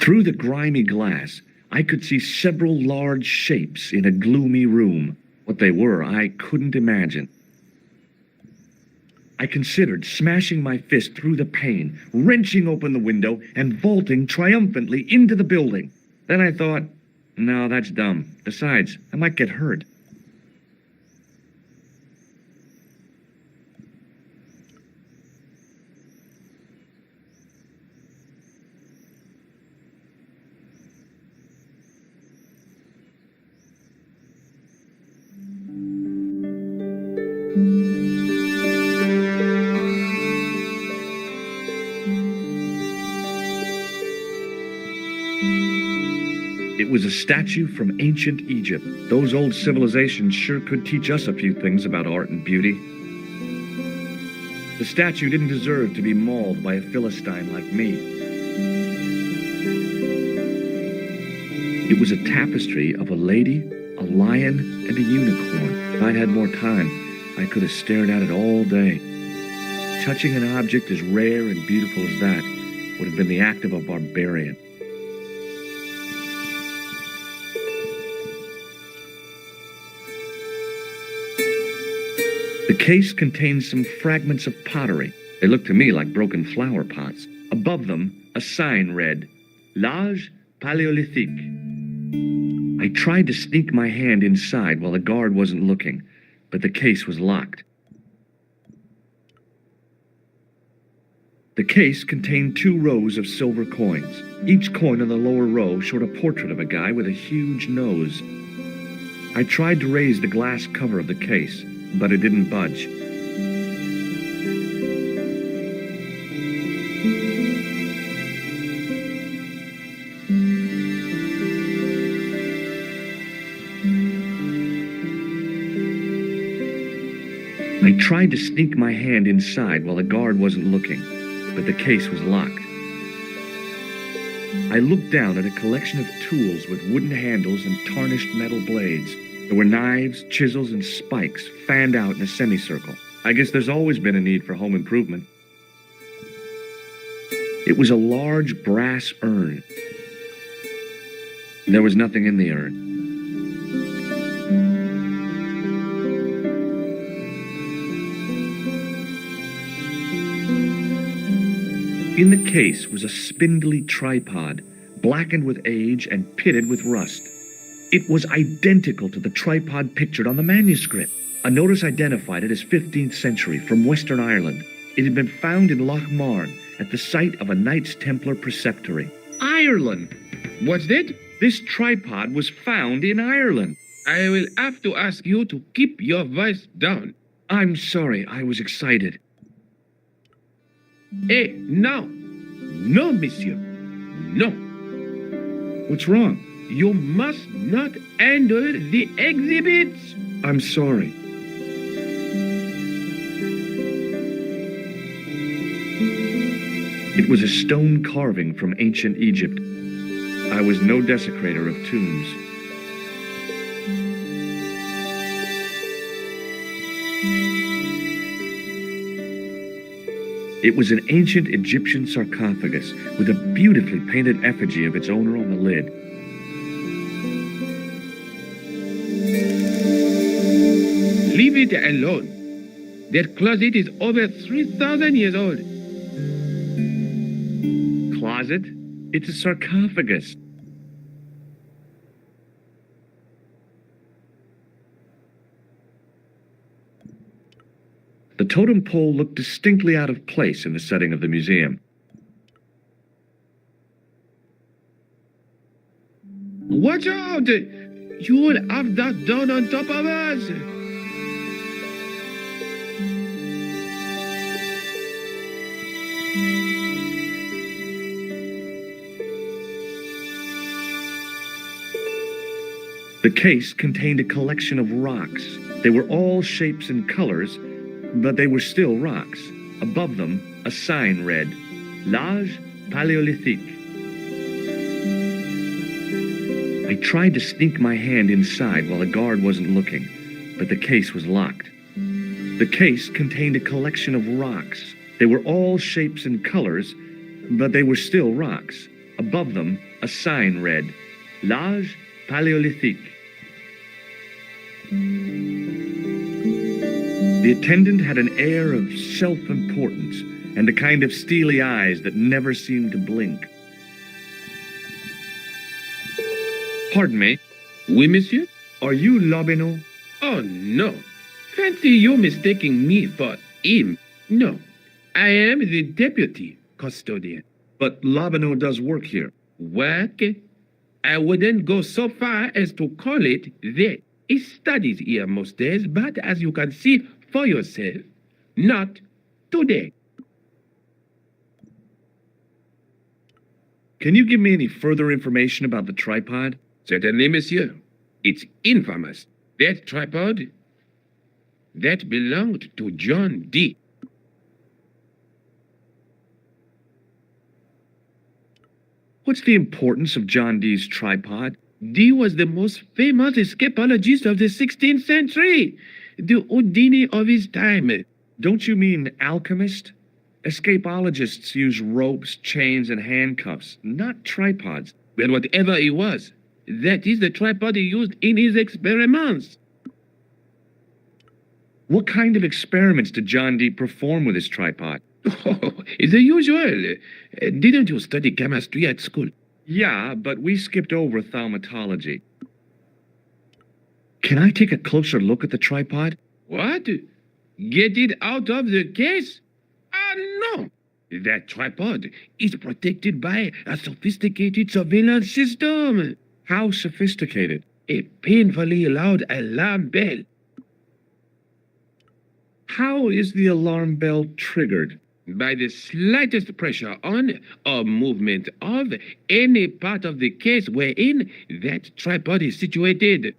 Through the grimy glass, I could see several large shapes in a gloomy room. What they were, I couldn't imagine. I considered smashing my fist through the pane, wrenching open the window, and vaulting triumphantly into the building. Then I thought, no, that's dumb. Besides, I might get hurt. It was a statue from ancient Egypt. Those old civilizations sure could teach us a few things about art and beauty. The statue didn't deserve to be mauled by a Philistine like me. It was a tapestry of a lady, a lion, and a unicorn. If I'd had more time, I could have stared at it all day. Touching an object as rare and beautiful as that would have been the act of a barbarian. The case contained some fragments of pottery. They looked to me like broken flower pots. Above them, a sign read, L'Âge Paléolithique. I tried to sneak my hand inside while the guard wasn't looking, but the case was locked. The case contained 2 rows of silver coins. Each coin on the lower row showed a portrait of a guy with a huge nose. I tried to raise the glass cover of the case, but it didn't budge. I tried to sneak my hand inside while the guard wasn't looking, but the case was locked. I looked down at a collection of tools with wooden handles and tarnished metal blades. There were knives, chisels, and spikes fanned out in a semicircle. I guess there's always been a need for home improvement. It was a large brass urn. There was nothing in the urn. In the case was a spindly tripod, blackened with age and pitted with rust. It was identical to the tripod pictured on the manuscript. A notice identified it as 15th century from Western Ireland. It had been found in Loch Marn at the site of a Knights Templar preceptory. Ireland! What's that? This tripod was found in Ireland. I will have to ask you to keep your voice down. I'm sorry, I was excited. Eh, no. No, monsieur. No. What's wrong? You must not handle the exhibits. I'm sorry. It was a stone carving from ancient Egypt. I was no desecrator of tombs. It was an ancient Egyptian sarcophagus with a beautifully painted effigy of its owner on the lid. Leave it alone. That closet is over 3,000 years old. Closet? It's a sarcophagus. The totem pole looked distinctly out of place in the setting of the museum. Watch out! You will have that done on top of us! The case contained a collection of rocks. They were all shapes and colors, but they were still rocks. Above them, a sign read, L'Âge Paléolithique. I tried to sneak my hand inside while the guard wasn't looking, but the case was locked. The case contained a collection of rocks. They were all shapes and colors, but they were still rocks. Above them, A sign read, L'Age Paléolithique. The attendant had an air of self-importance and a kind of steely eyes that never seemed to blink. Pardon me, Oui, monsieur? are you Lobineau? Oh, no. Fancy you mistaking me for him. No, I am the deputy custodian. But Lobineau does work here. Work? I wouldn't go so far as to call it that. He studies here most days, but as you can see for yourself, not today. Can you give me any further information about the tripod? Certainly, monsieur. It's infamous. That tripod, that belonged to John D. What's the importance of John Dee's tripod? D was the most famous escapologist of the 16th century, the Houdini of his time. Don't you mean alchemist? Escapologists use ropes, chains, and handcuffs, not tripods. But whatever he was, that is the tripod he used in his experiments. What kind of experiments did John Dee perform with his tripod? Oh, the usual. Didn't you study chemistry at school? Yeah, but we skipped over thaumatology. Can I take a closer look at the tripod? What? Get it out of the case? Ah, no. That tripod is protected by a sophisticated surveillance system. How sophisticated? A painfully loud alarm bell. How is the alarm bell triggered? By the slightest pressure on or movement of any part of the case wherein that tripod is situated.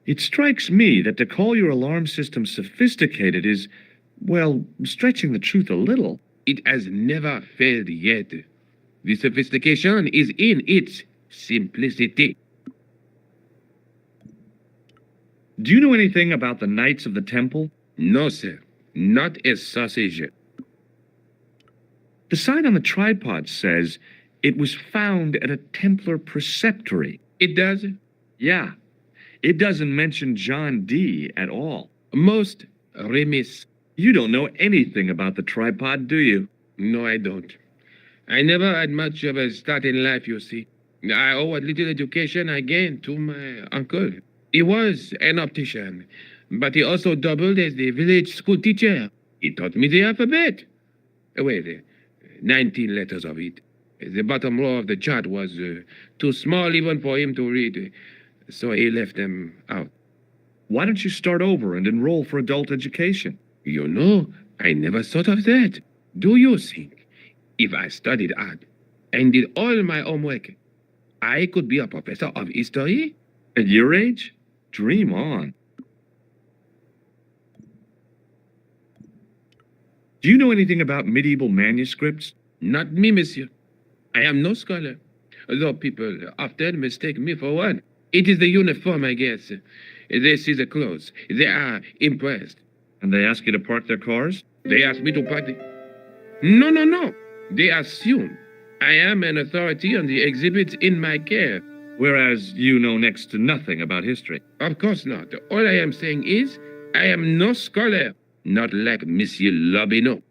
It strikes me that to call your alarm system sophisticated is, well, stretching the truth a little. It has never failed yet. The sophistication is in its simplicity. Do you know anything about the Knights of the Temple? No, sir. Not a sausage. The sign on the tripod says it was found at a Templar preceptory. It does? Yeah. It doesn't mention John Dee at all. Most remiss. You don't know anything about the tripod, do you? No, I don't. I never had much of a start in life, you see. I owe what little education I gained to my uncle. He was an optician, but he also doubled as the village school teacher. He taught me the alphabet. Well, 19 letters of it. The bottom row of the chart was too small even for him to read, so he left them out. Why don't you start over and enroll for adult education? You know, I never thought of that. Do you think if I studied hard and did all my homework, I could be a professor of history? At your age? Dream on. Do you know anything about medieval manuscripts? Not me, monsieur. I am no scholar, though people often mistake me for one. It is the uniform, I guess. They see the clothes. They are impressed. And they ask you to park their cars? They ask me to park the... No. They assume I am an authority on the exhibits in my care. Whereas you know next to nothing about history. Of course not. All I am saying is, I am no scholar, not like Monsieur Lobineau.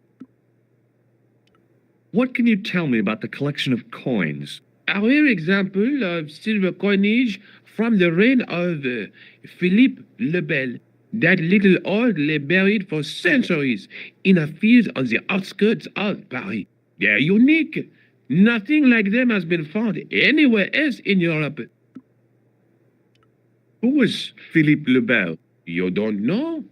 What can you tell me about the collection of coins? A rare example of silver coinage from the reign of Philippe le Bel. That little old lay buried for centuries in a field on the outskirts of Paris. They're unique. Nothing like them has been found anywhere else in Europe. Who was Philippe le Bel? You don't know?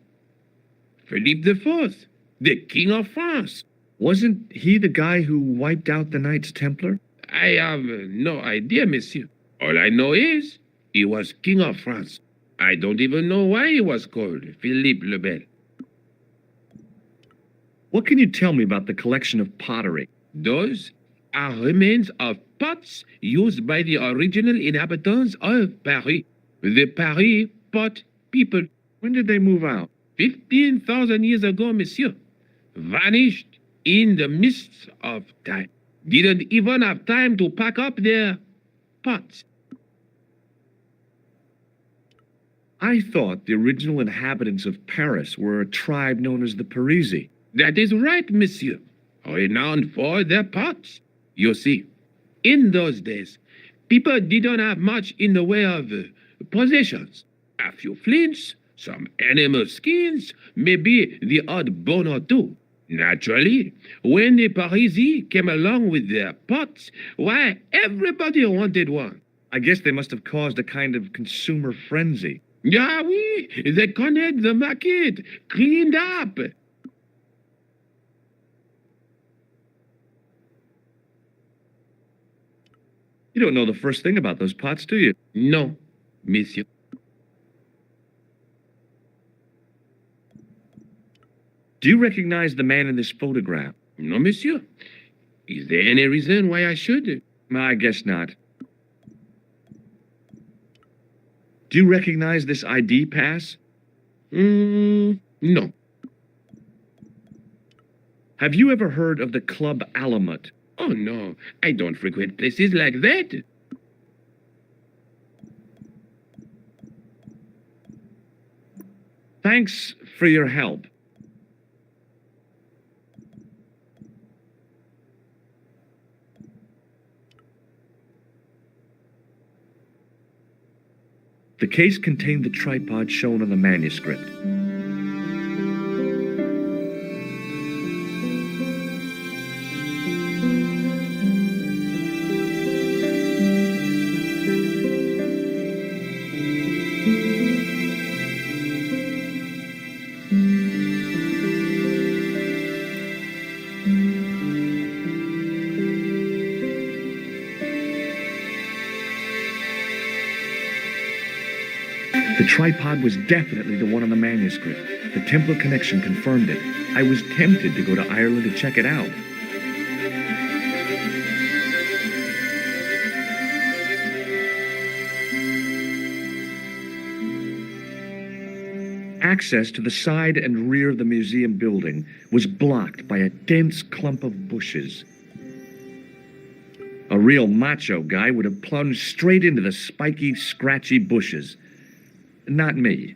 Philippe IV, the King of France. Wasn't he the guy who wiped out the Knights Templar? I have no idea, monsieur. All I know is he was King of France. I don't even know why he was called Philippe le Bel. What can you tell me about the collection of pottery? Those are remains of pots used by the original inhabitants of Paris. The Paris pot people. When did they move out? 15,000 years ago, monsieur. Vanished in the mists of time. didn't even have time to pack up their pots. I thought the original inhabitants of Paris were a tribe known as the Parisi. That is right, monsieur. Renowned for their pots. You see, in those days, people didn't have much in the way of possessions. A few flints, some animal skins, maybe the odd bone or two. Naturally, when the Parisi came along with their pots, why, everybody wanted one. I guess they must have caused a kind of consumer frenzy. Ah oui, they connect the market, cleaned up. You don't know the first thing about those pots, do you? No, monsieur. Do you recognize the man in this photograph? No, monsieur. Is there any reason why I should? I guess not. Do you recognize this ID pass? No. Have you ever heard of the Club Alamut? Oh, no. I don't frequent places like that. Thanks for your help. The case contained the tripod shown on the manuscript. The tripod was definitely the one on the manuscript. The Templar connection confirmed it. I was tempted to go to Ireland to check it out. Access to the side and rear of the museum building was blocked by a dense clump of bushes. A real macho guy would have plunged straight into the spiky, scratchy bushes. Not me.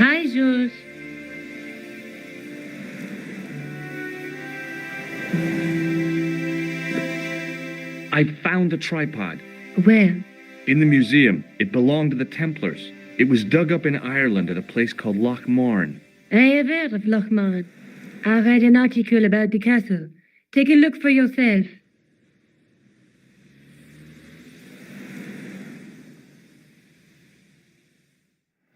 Hi, Jules. I found the tripod. Where? In the museum. It belonged to the Templars. It was dug up in Ireland at a place called Loch Marn. I have heard of Lochmarn. I read an article about the castle. Take a look for yourself.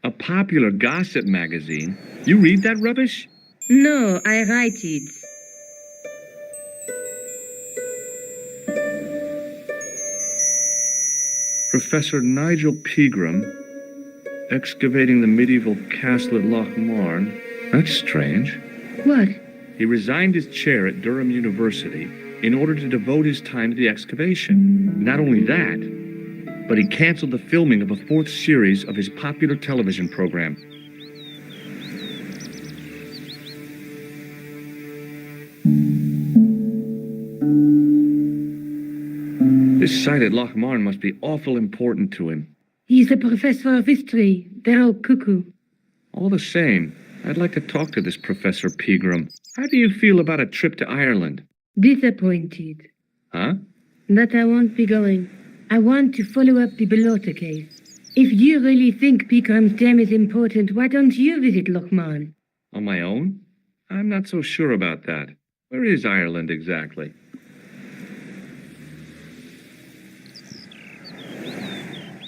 A popular gossip magazine? You read that rubbish? No, I write it. Professor Nigel Pegram, excavating the medieval castle at Loch Marn. That's strange. What? He resigned his chair at Durham University in order to devote his time to the excavation. Not only that, but he canceled the filming of a fourth series of his popular television program. This site at Loch Marn must be awful important to him. He's a professor of history. They're all cuckoo. All the same, I'd like to talk to this Professor Pegram. How do you feel about a trip to Ireland? Disappointed. Huh? That I won't be going. I want to follow up the Bellotta case. If you really think Pegram's gem is important, why don't you visit Lochmarn? On my own? I'm not so sure about that. Where is Ireland exactly?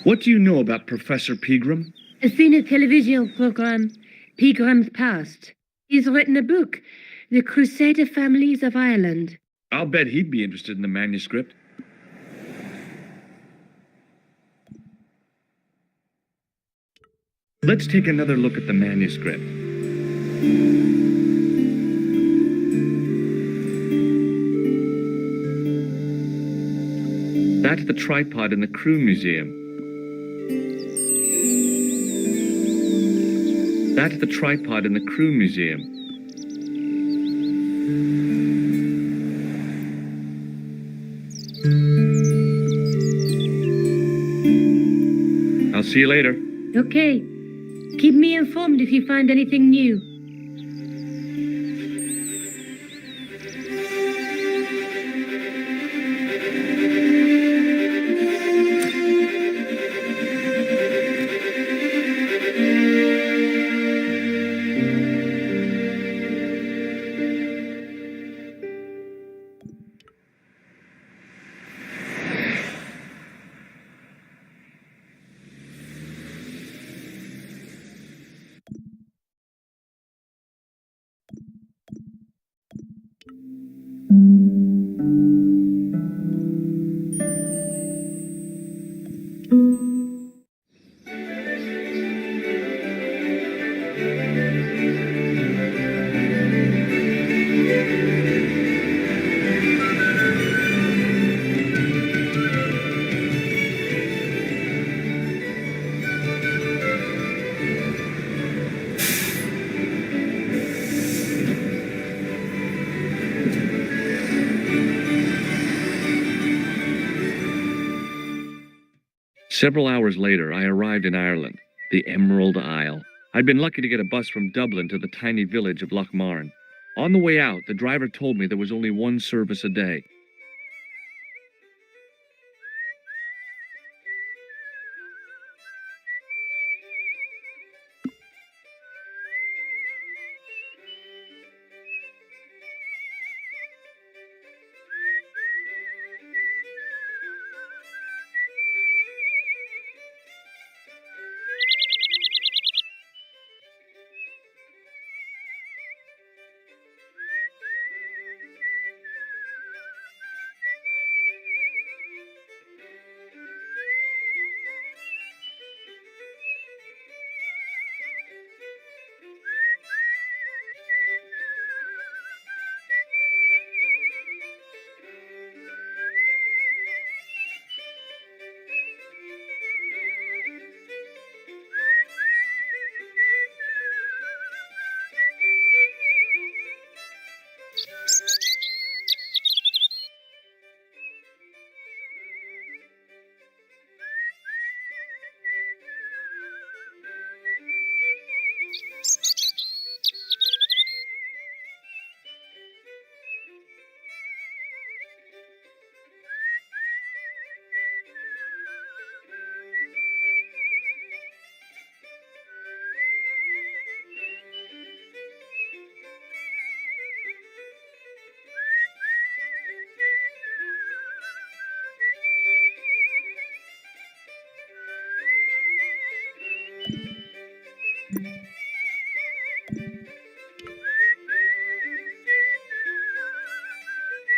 What do you know about Professor Pegram? I've seen a television program, Pegram's Past. He's written a book, The Crusader Families of Ireland. I'll bet he'd be interested in the manuscript. Let's take another look at the manuscript. That's the tripod in the crew museum. That's the tripod in the crew museum. I'll see you later. Okay. Keep me informed if you find anything new. Several hours later, I arrived in Ireland, the Emerald Isle. I'd been lucky to get a bus from Dublin to the tiny village of Lochmarne. On the way out, the driver told me there was only one service a day.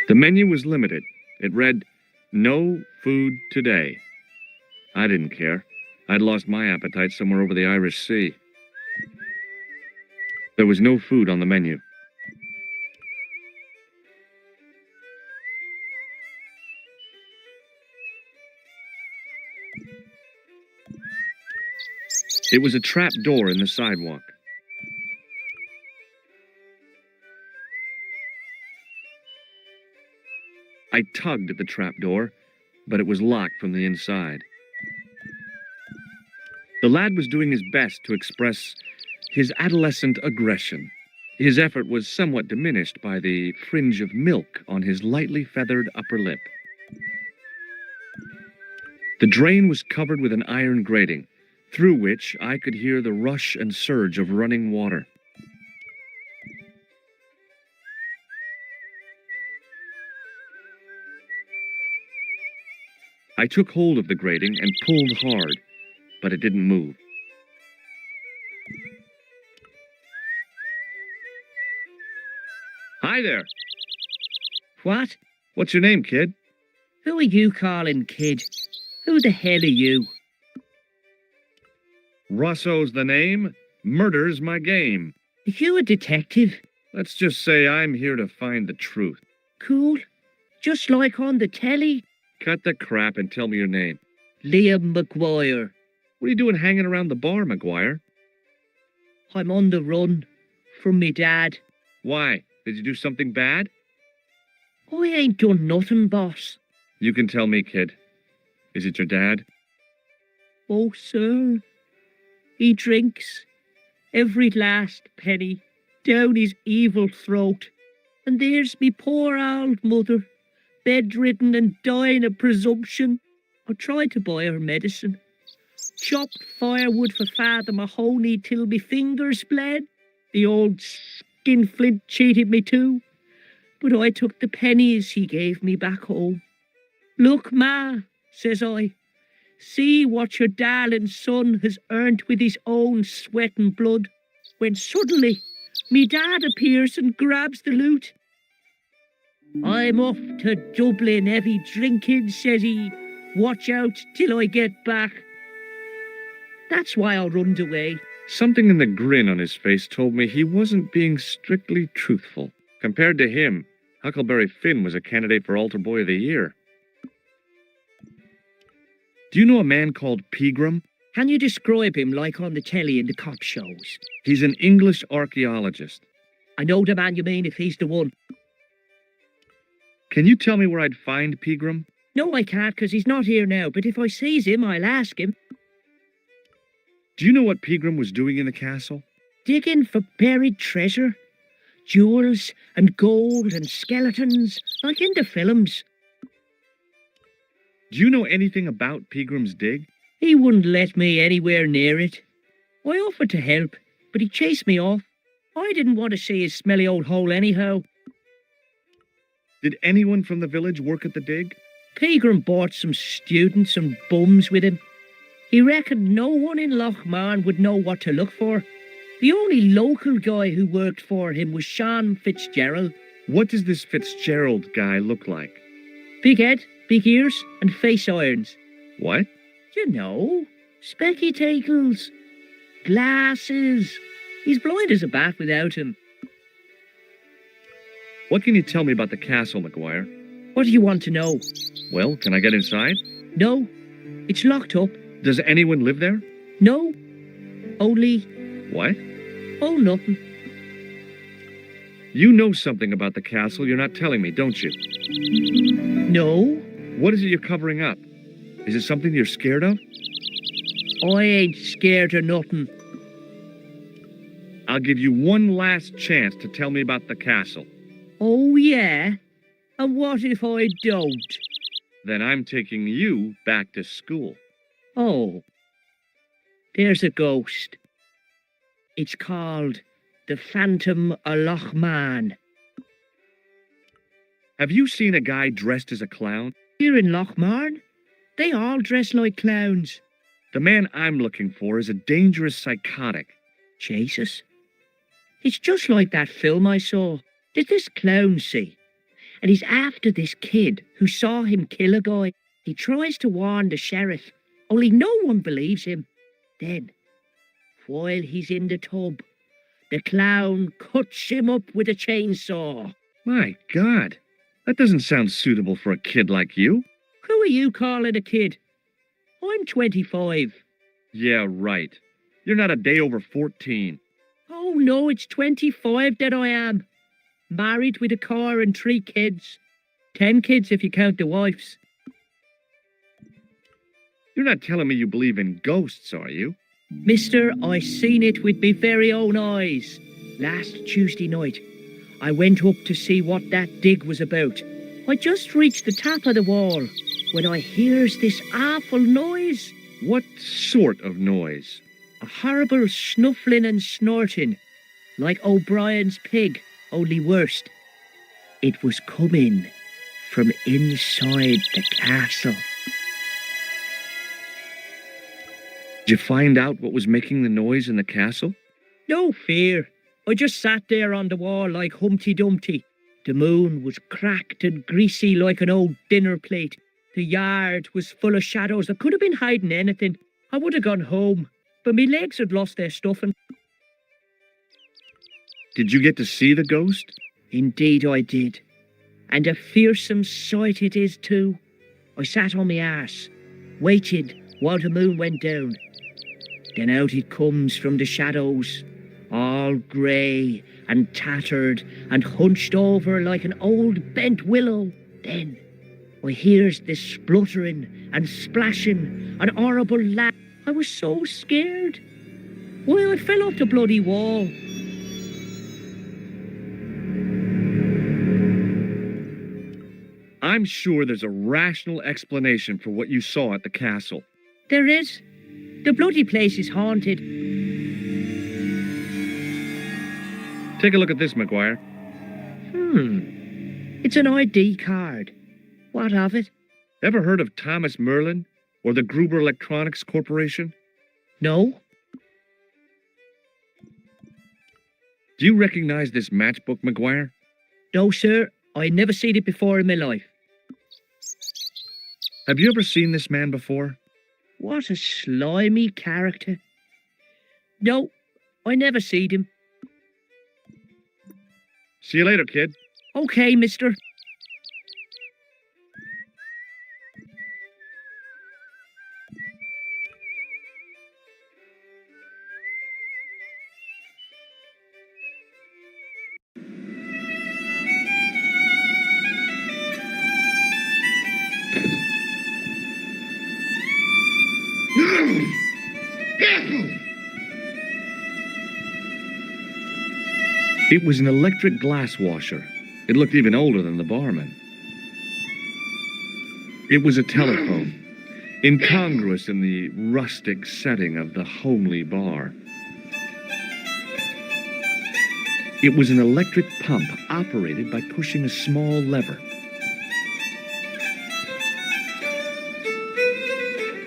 The menu was limited. It read, "No food today." I didn't care. I'd lost my appetite somewhere over the Irish Sea. There was no food on the menu. It was a trap door in the sidewalk. I tugged at the trap door, but it was locked from the inside. The lad was doing his best to express his adolescent aggression. His effort was somewhat diminished by the fringe of milk on his lightly feathered upper lip. The drain was covered with an iron grating, through which I could hear the rush and surge of running water. I took hold of the grating and pulled hard, but it didn't move. Hi there. What? What's your name, kid? Who are you calling kid? Who the hell are you? Russo's the name. Murder's my game. Are you a detective? Let's just say I'm here to find the truth. Cool. Just like on the telly? Cut the crap and tell me your name. Liam McGuire. What are you doing hanging around the bar, McGuire? I'm on the run from me dad. Why? Did you do something bad? I ain't done nothing, boss. You can tell me, kid. Is it your dad? Oh, sir. He drinks every last penny down his evil throat. And there's me poor old mother, bedridden and dying of presumption. I tried to buy her medicine. Chopped firewood for Father Mahoney till me fingers bled. The old skinflint cheated me too. But I took the pennies he gave me back home. Look, Ma, says I, see what your darling son has earned with his own sweat and blood. When suddenly, me dad appears and grabs the loot. I'm off to Dublin heavy drinking, says he. Watch out till I get back. That's why I runned away. Something in the grin on his face told me he wasn't being strictly truthful. Compared to him, Huckleberry Finn was a candidate for Altar Boy of the Year. Do you know a man called Pegram? Can you describe him like on the telly in the cop shows? He's an English archaeologist. I know the man you mean if he's the one. Can you tell me where I'd find Pegram? No, I can't, 'cause he's not here now, but if I sees him, I'll ask him. Do you know what Pegram was doing in the castle? Digging for buried treasure. Jewels and gold and skeletons, like in the films. Do you know anything about Pegram's dig? He wouldn't let me anywhere near it. I offered to help, but he chased me off. I didn't want to see his smelly old hole anyhow. Did anyone from the village work at the dig? Pegram brought some students and bums with him. He reckoned no one in Lochmarn would know what to look for. The only local guy who worked for him was Sean Fitzgerald. What does this Fitzgerald guy look like? Big head, big ears, and face irons. What? You know, spectacles, glasses. He's blind as a bat without him. What can you tell me about the castle, McGuire? What do you want to know? Well, can I get inside? No, it's locked up. Does anyone live there? No, only... What? Oh, nothing. You know something about the castle you're not telling me, don't you? No, What is it you're covering up? Is it something you're scared of? I ain't scared of nothing. I'll give you one last chance to tell me about the castle. Oh, yeah? And what if I don't? Then I'm taking you back to school. Oh, there's a ghost. It's called the Phantom of Lochmarn. Have you seen a guy dressed as a clown? Here in Lochmarn, they all dress like clowns. The man I'm looking for is a dangerous psychotic. Jesus. It's just like that film I saw. Did this clown see? And he's after this kid who saw him kill a guy. He tries to warn the sheriff, only no one believes him. Then, while he's in the tub, the clown cuts him up with a chainsaw. My God, that doesn't sound suitable for a kid like you. Who are you calling a kid? I'm 25. Yeah, right. You're not a day over 14. Oh no, it's 25 that I am. Married with a car and 3 kids. 10 kids if you count the wives. You're not telling me you believe in ghosts, are you? Mister, I seen it with me very own eyes. Last Tuesday night, I went up to see what that dig was about. I just reached the top of the wall when I hears this awful noise. What sort of noise? A horrible snuffling and snorting, like O'Brien's pig, only worse. It was coming from inside the castle. Did you find out what was making the noise in the castle? No fear. I just sat there on the wall like Humpty Dumpty. The moon was cracked and greasy like an old dinner plate. The yard was full of shadows. I could have been hiding anything. I would have gone home, but my legs had lost their stuffing. Did you get to see the ghost? Indeed I did. And a fearsome sight it is too. I sat on my arse, waited while the moon went down. Then out it comes from the shadows, all grey and tattered and hunched over like an old bent willow. Then I hears this spluttering and splashing, an horrible laugh. I was so scared. Why, I fell off the bloody wall. I'm sure there's a rational explanation for what you saw at the castle. There is. The bloody place is haunted. Take a look at this, Maguire. It's an ID card. What of it? Ever heard of Thomas Merlin or the Gruber Electronics Corporation? No? Do you recognize this matchbook, Maguire? No, sir. I never seen it before in my life. Have you ever seen this man before? What a slimy character. No, I never seen him. See you later, kid. Okay, mister. It was an electric glass washer. It looked even older than the barman. It was a telephone, incongruous in the rustic setting of the homely bar. It was an electric pump operated by pushing a small lever.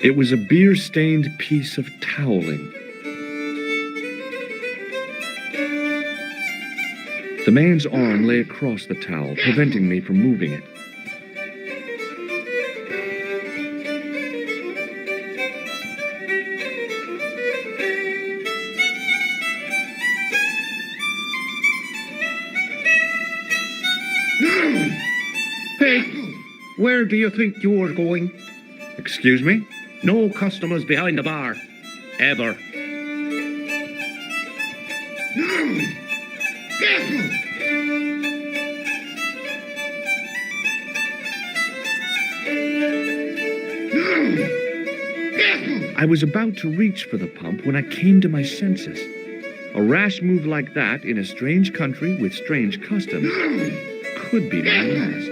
It was a beer-stained piece of toweling. The man's arm lay across the towel, preventing me from moving it. Hey, where do you think you're going? Excuse me? No customers behind the bar. Ever. I was about to reach for the pump when I came to my senses. A rash move like that in a strange country with strange customs could be my last.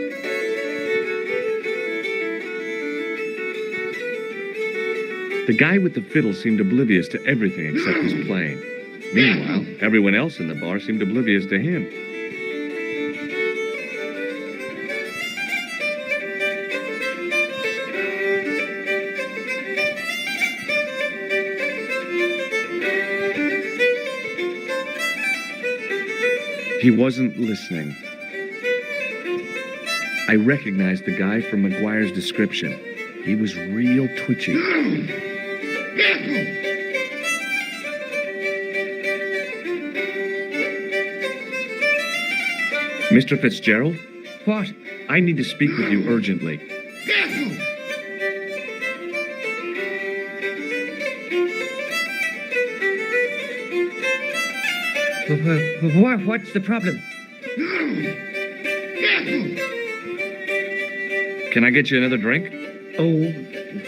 The guy with the fiddle seemed oblivious to everything except his playing. Meanwhile, everyone else in the bar seemed oblivious to him. He wasn't listening. I recognized the guy from Maguire's description. He was real twitchy. Mr. Fitzgerald? What? I need to speak with you urgently. What's the problem? Can I get you another drink? Oh,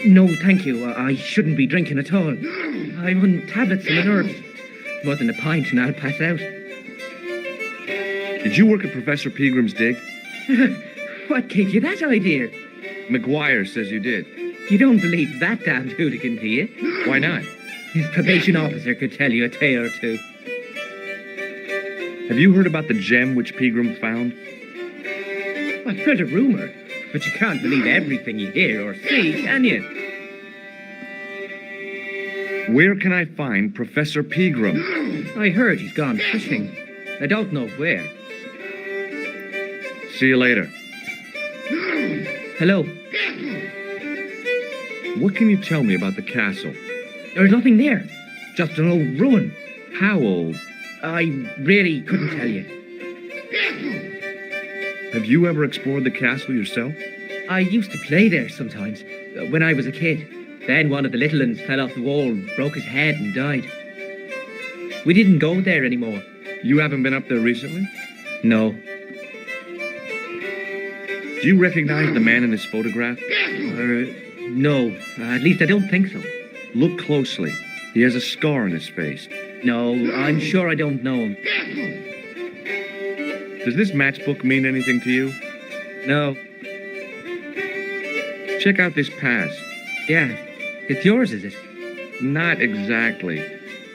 no, thank you. I shouldn't be drinking at all. I'm on tablets for my nerves. More than a pint and I'll pass out. Did you work at Professor Peagram's dig? What gave you that idea? Maguire says you did. You don't believe that damned hooligan, do you? Why not? His probation officer could tell you a tale or two. Have you heard about the gem which Peagram found? I've heard a rumour, but you can't believe everything you hear or see, can you? Where can I find Professor Pegram? I heard he's gone fishing. I don't know where. See you later. Hello. What can you tell me about the castle? There's nothing there. Just an old ruin. How old? I really couldn't tell you. Have you ever explored the castle yourself? I used to play there sometimes, when I was a kid. Then one of the little ones fell off the wall, broke his head and died. We didn't go there anymore. You haven't been up there recently? No. Do you recognize the man in this photograph? No. At least I don't think so. Look closely. He has a scar on his face. No, I'm sure I don't know him. Does this matchbook mean anything to you? No. Check out this pass. Yeah. It's yours, is it? Not exactly.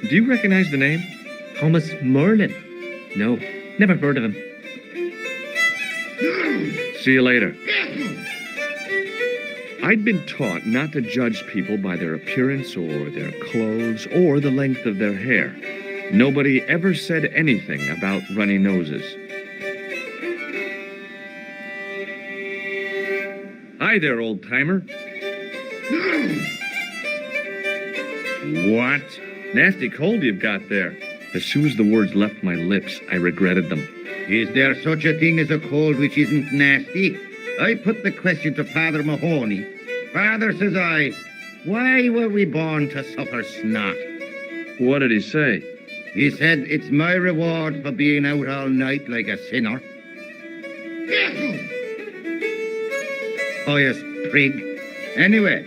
Do you recognize the name? Thomas Merlin? No. Never heard of him. See you later. I'd been taught not to judge people by their appearance or their clothes or the length of their hair. Nobody ever said anything about runny noses. Hi there, old-timer. What? Nasty cold you've got there. As soon as the words left my lips, I regretted them. Is there such a thing as a cold which isn't nasty? I put the question to Father Mahoney. Father, says I, why were we born to suffer snot? What did he say? He said, it's my reward for being out all night like a sinner. Pious prig. Anyway,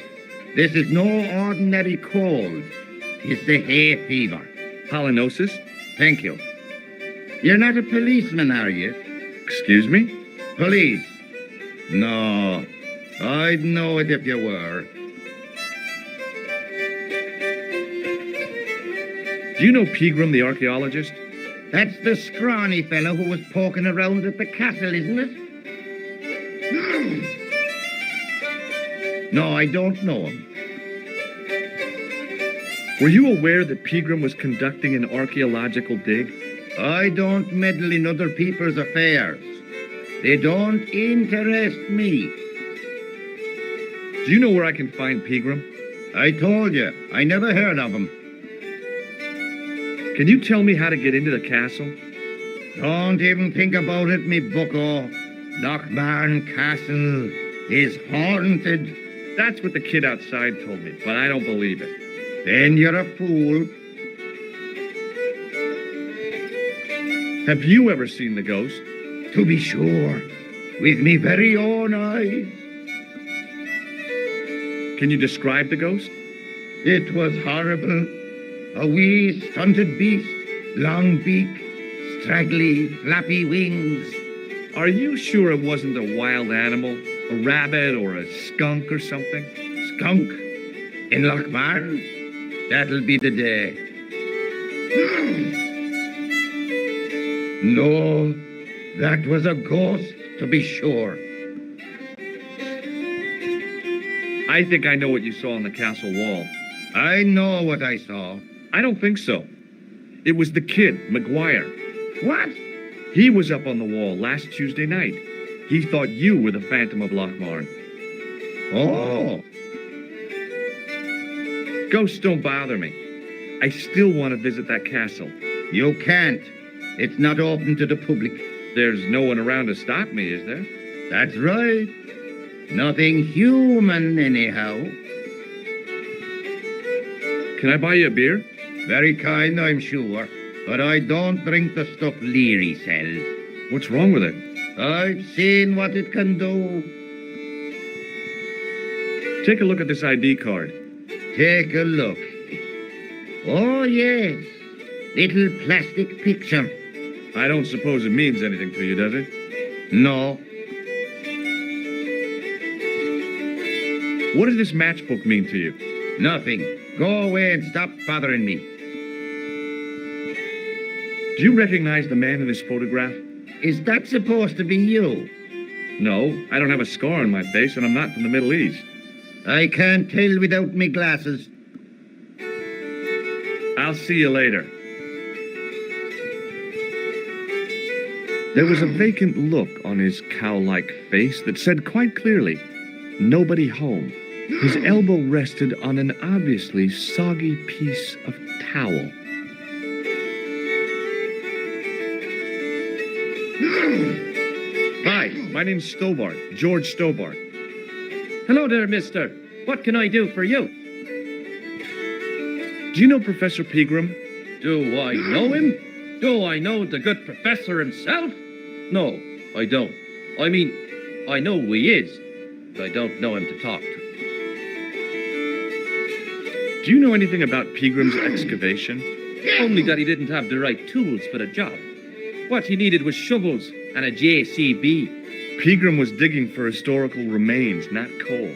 this is no ordinary cold. It's the hay fever. Pollinosis? Thank you. You're not a policeman, are you? Excuse me? Police? No. I'd know it if you were. Do you know Pegram, the archaeologist? That's the scrawny fellow who was poking around at the castle, isn't it? No, I don't know him. Were you aware that Pegram was conducting an archaeological dig? I don't meddle in other people's affairs. They don't interest me. Do you know where I can find Pegram? I told you, I never heard of him. Can you tell me how to get into the castle? Don't even think about it, me bucko. Lochmarn Castle is haunted. That's what the kid outside told me, but I don't believe it. Then you're a fool. Have you ever seen the ghost? To be sure, with me very own eyes. Can you describe the ghost? It was horrible. A wee stunted beast, long beak, straggly, flappy wings. Are you sure it wasn't a wild animal? A rabbit or a skunk or something? Skunk? In Lochmarn? That'll be the day. No, that was a ghost, to be sure. I think I know what you saw on the castle wall. I know what I saw. I don't think so. It was the kid, McGuire. What? He was up on the wall last Tuesday night. He thought you were the Phantom of Lochmarn. Oh. Ghosts don't bother me. I still want to visit that castle. You can't. It's not open to the public. There's no one around to stop me, is there? That's right. Nothing human, anyhow. Can I buy you a beer? Very kind, I'm sure. But I don't drink the stuff Leary sells. What's wrong with it? I've seen what it can do. Take a look at this ID card. Take a look. Oh, yes. Little plastic picture. I don't suppose it means anything to you, does it? No. What does this matchbook mean to you? Nothing. Go away and stop bothering me. Do you recognize the man in this photograph? Is that supposed to be you? No, I don't have a scar on my face, and I'm not from the Middle East. I can't tell without me glasses. I'll see you later. There was a vacant look on his cow-like face that said quite clearly, nobody home. His elbow rested on an obviously soggy piece of towel. Hi, my name's Stobart, George Stobart. Hello there, mister. What can I do for you? Do you know Professor Pegram? Do I know him? Do I know the good professor himself? No, I don't. I mean, I know who he is, but I don't know him to talk to. Do you know anything about Pegram's excavation? Only that he didn't have the right tools for the job. What he needed was shovels and a JCB. Pegram was digging for historical remains, not coal.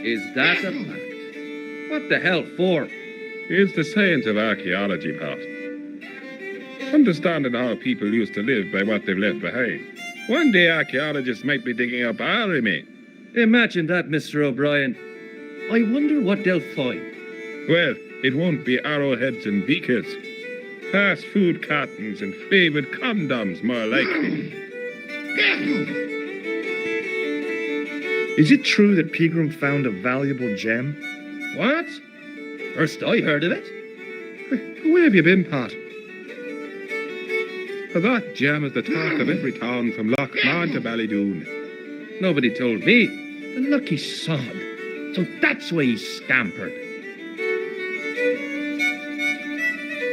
Is that a fact? What the hell for? It's the science of archaeology, Pat. Understanding how people used to live by what they've left behind. One day archaeologists might be digging up our remains. Imagine that, Mr. O'Brien. I wonder what they'll find. Well, it won't be arrowheads and beakers. Fast food cartons and favored condoms, more likely. Is it true that Pegram found a valuable gem? What? First I heard of it. Where have you been, Pat? For that gem is the talk of every town from Lochmahon to Ballydoon. Nobody told me. The lucky sod. So that's why he scampered.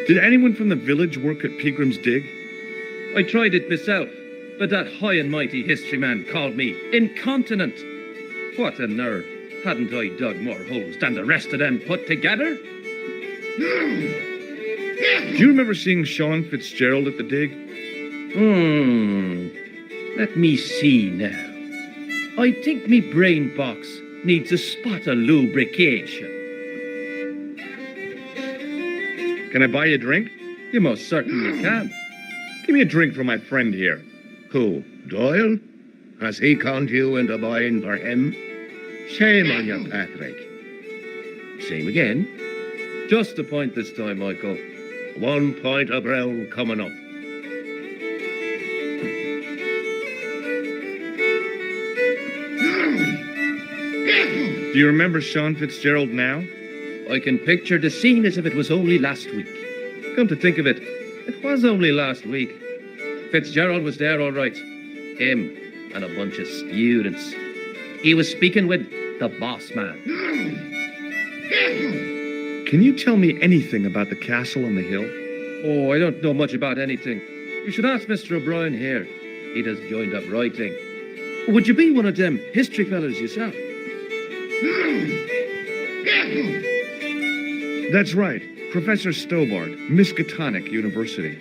Did anyone from the village work at Pegram's dig? I tried it myself, but that high and mighty history man called me incontinent. What a nerve. Hadn't I dug more holes than the rest of them put together? Do you remember seeing Sean Fitzgerald at the dig? Let me see now. I think me brain box needs a spot of lubrication. Can I buy you a drink? You most certainly can. Give me a drink for my friend here. Who, Doyle? Has he conned you into buying for him? Shame on you, Patrick. Same again. Just a point this time, Michael. 1 point of brown coming up. Do you remember Sean Fitzgerald now? I can picture the scene as if it was only last week. Come to think of it, it was only last week. Fitzgerald was there all right. Him and a bunch of students. He was speaking with the boss man. Can you tell me anything about the castle on the hill? Oh, I don't know much about anything. You should ask Mr. O'Brien here. He does joined up writing. Would you be one of them history fellas yourself? That's right. Professor Stobart, Miskatonic University.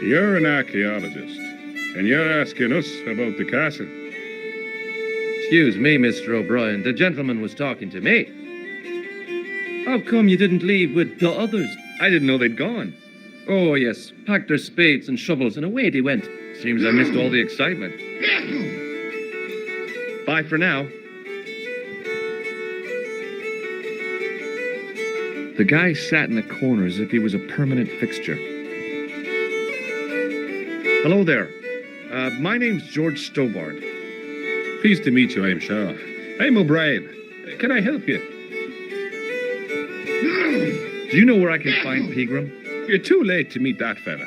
You're an archaeologist, and you're asking us about the castle. Excuse me, Mr. O'Brien. The gentleman was talking to me. How come you didn't leave with the others? I didn't know they'd gone. Oh, yes. Packed their spades and shovels, and away they went. Seems I missed all the excitement. Bye for now. The guy sat in the corner as if he was a permanent fixture. Hello there. My name's George Stobart. Pleased to meet you, I'm sure. I'm O'Brien. Can I help you? Do you know where I can find Pegram? You're too late to meet that fella.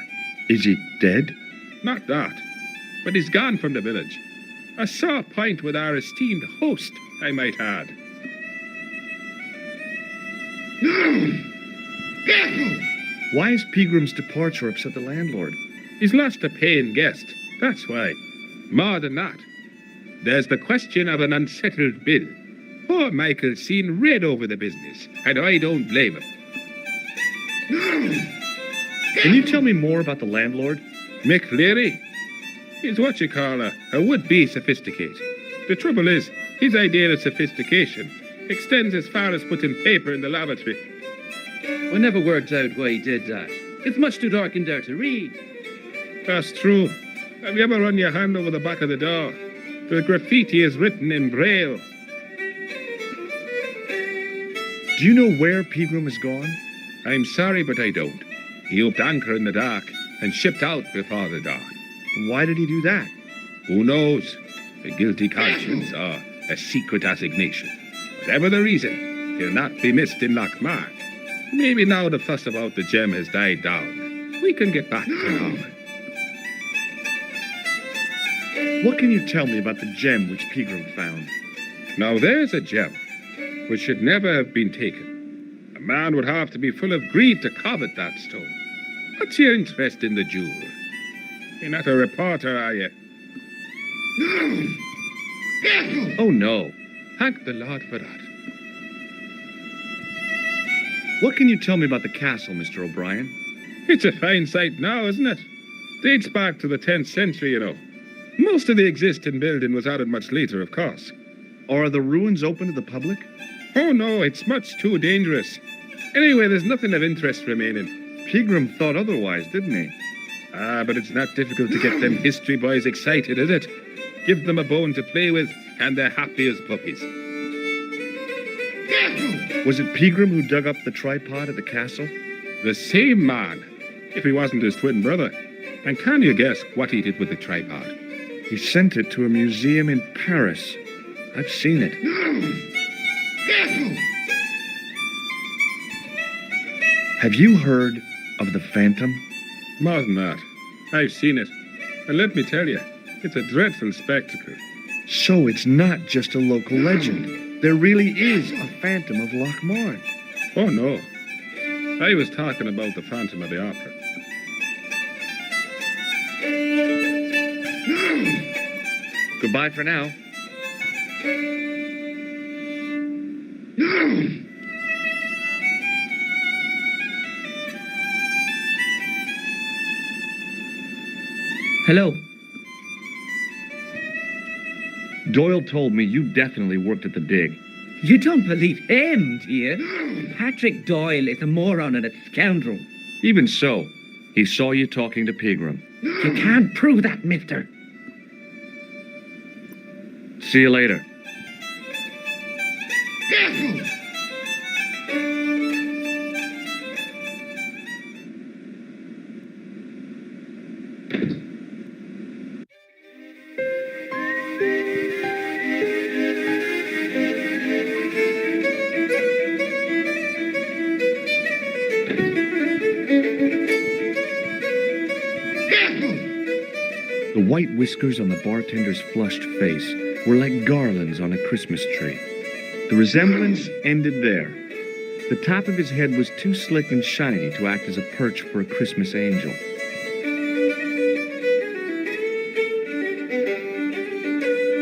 Is he dead? Not that. But he's gone from the village. A sore pint with our esteemed host, I might add. Why is Pegram's departure upset the landlord? He's lost a paying guest. That's why. More than that, there's the question of an unsettled bill. Poor Michael's seen red over the business, and I don't blame him. Can you tell me more about the landlord? Mick Leary? He's what you call a would-be sophisticate. The trouble is, his idea of sophistication extends as far as putting paper in the lavatory. I never worked out why he did that. It's much too dark in there to read. That's true. Have you ever run your hand over the back of the door? The graffiti is written in Braille. Do you know where Pegram is gone? I'm sorry, but I don't. He upped anchor in the dark and shipped out before the dawn. Why did he do that? Who knows? A guilty conscience or a secret assignation. Whatever the reason, he'll not be missed in Lochmar. Maybe now the fuss about the gem has died down, we can get back to normal. What can you tell me about the gem which Pegram found? Now there's a gem which should never have been taken. A man would have to be full of greed to covet that stone. What's your interest in the jewel? You're not a reporter, are you? Oh, no. Thank the Lord for that. What can you tell me about the castle, Mr. O'Brien? It's a fine sight now, isn't it? Dates back to the 10th century, you know. Most of the existing building was added much later, of course. Are the ruins open to the public? Oh, no, it's much too dangerous. Anyway, there's nothing of interest remaining. Pegram thought otherwise, didn't he? Ah, but it's not difficult to get them history boys excited, is it? Give them a bone to play with, and they're happy as puppies. Was it Pegram who dug up the tripod at the castle? The same man, if he wasn't his twin brother. And can you guess what he did with the tripod? He sent it to a museum in Paris. I've seen it. Have you heard of the Phantom? More than that. I've seen it. And let me tell you, it's a dreadful spectacle. So it's not just a local legend. There really is a Phantom of Lochmar. Oh, no. I was talking about the Phantom of the Opera. Goodbye for now. Hello. Doyle told me you definitely worked at the dig. You don't believe him, do you? Patrick Doyle is a moron and a scoundrel. Even so, he saw you talking to Pegram. You can't prove that, mister. See you later. The white whiskers on the bartender's flushed face were like garlands on a Christmas tree. The resemblance ended there. The top of his head was too slick and shiny to act as a perch for a Christmas angel.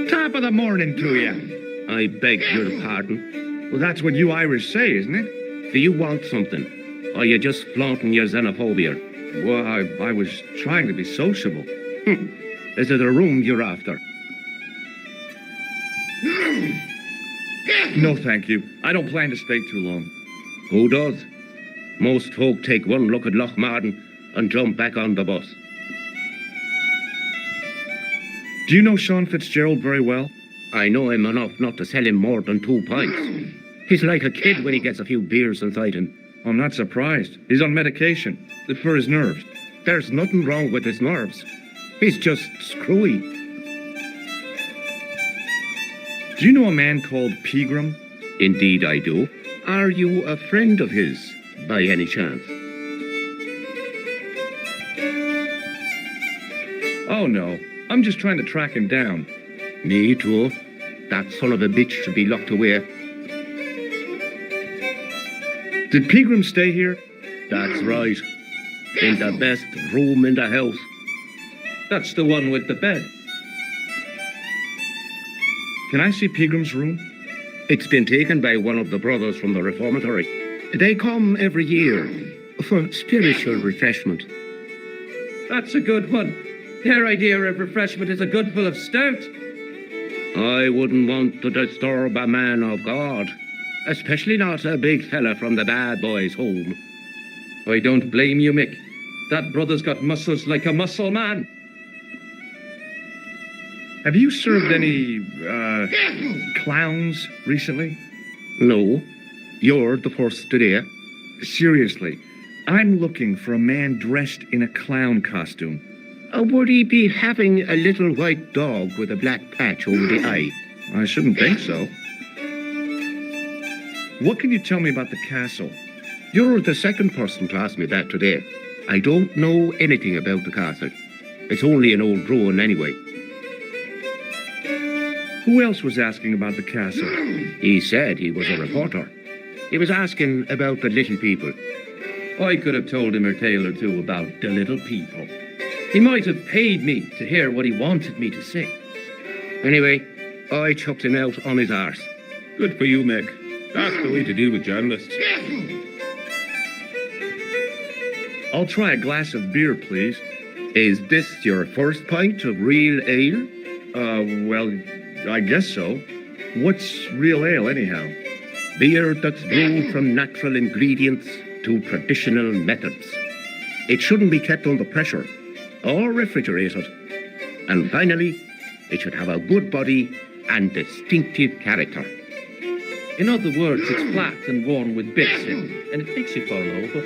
Top of the morning to you. I beg your pardon. Well, that's what you Irish say, isn't it? Do you want something? Or are you just flaunting your xenophobia? Well, I was trying to be sociable. Is it a room you're after? No, thank you. I don't plan to stay too long. Who does? Most folk take one look at Lochmarden and jump back on the bus. Do you know Sean Fitzgerald very well? I know him enough not to sell him more than 2 pints. He's like a kid when he gets a few beers inside him. I'm not surprised. He's on medication for his nerves. There's nothing wrong with his nerves. He's just screwy. Do you know a man called Pegram? Indeed I do. Are you a friend of his, by any chance? Oh, no. I'm just trying to track him down. Me too. That son of a bitch should be locked away. Did Pegram stay here? That's right. In the best room in the house. That's the one with the bed. Can I see Pegram's room? It's been taken by one of the brothers from the reformatory. They come every year for spiritual refreshment. That's a good one. Their idea of refreshment is a good full of stout. I wouldn't want to disturb a man of God, especially not a big fella from the bad boys' home. I don't blame you, Mick. That brother's got muscles like a muscle man. Have you served any, clowns recently? No, you're the first today. Seriously, I'm looking for a man dressed in a clown costume. Would he be having a little white dog with a black patch over the eye? I shouldn't think so. What can you tell me about the castle? You're the second person to ask me that today. I don't know anything about the castle. It's only an old ruin anyway. Who else was asking about the castle? He said he was a reporter. He was asking about the little people. I could have told him a tale or two about the little people. He might have paid me to hear what he wanted me to say. Anyway, I chucked him out on his arse. Good for you, Meg. That's the way to deal with journalists. I'll try a glass of beer, please. Is this your first pint of real ale? Well, I guess so. What's real ale, anyhow? Beer that's brewed from natural ingredients to traditional methods. It shouldn't be kept under pressure or refrigerated. And finally, it should have a good body and distinctive character. In other words, it's flat and worn with bits in, and it makes you fall over.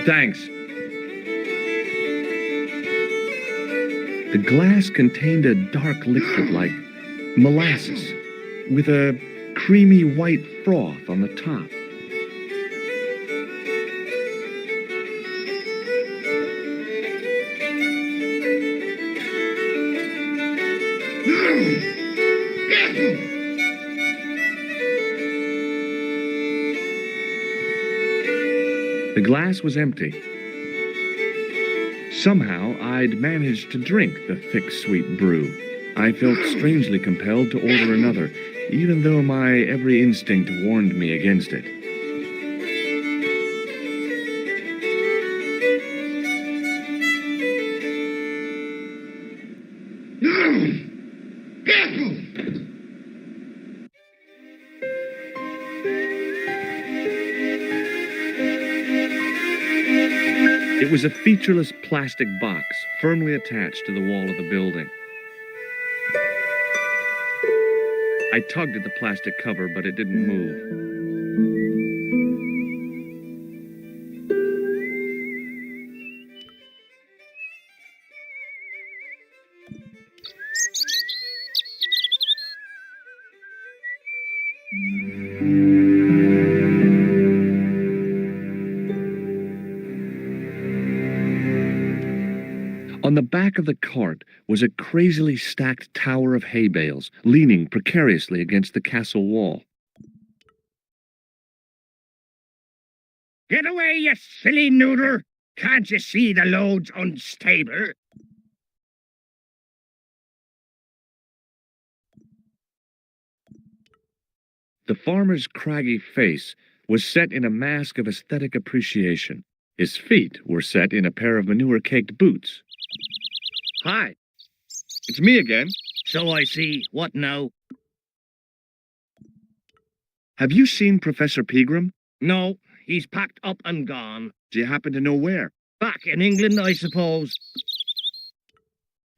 Thanks. The glass contained a dark liquid like molasses, with a creamy white froth on the top. The glass was empty. Somehow, I'd managed to drink the thick, sweet brew. I felt strangely compelled to order another, even though my every instinct warned me against it. It was a featureless plastic box firmly attached to the wall of the building. I tugged at the plastic cover, but it didn't move. On the back of the cart was a crazily stacked tower of hay bales, leaning precariously against the castle wall. Get away, you silly noodle! Can't you see the load's unstable? The farmer's craggy face was set in a mask of aesthetic appreciation. His feet were set in a pair of manure-caked boots. Hi. It's me again. So I see. What now? Have you seen Professor Pegram? No, he's packed up and gone. Do you happen to know where? Back in England, I suppose.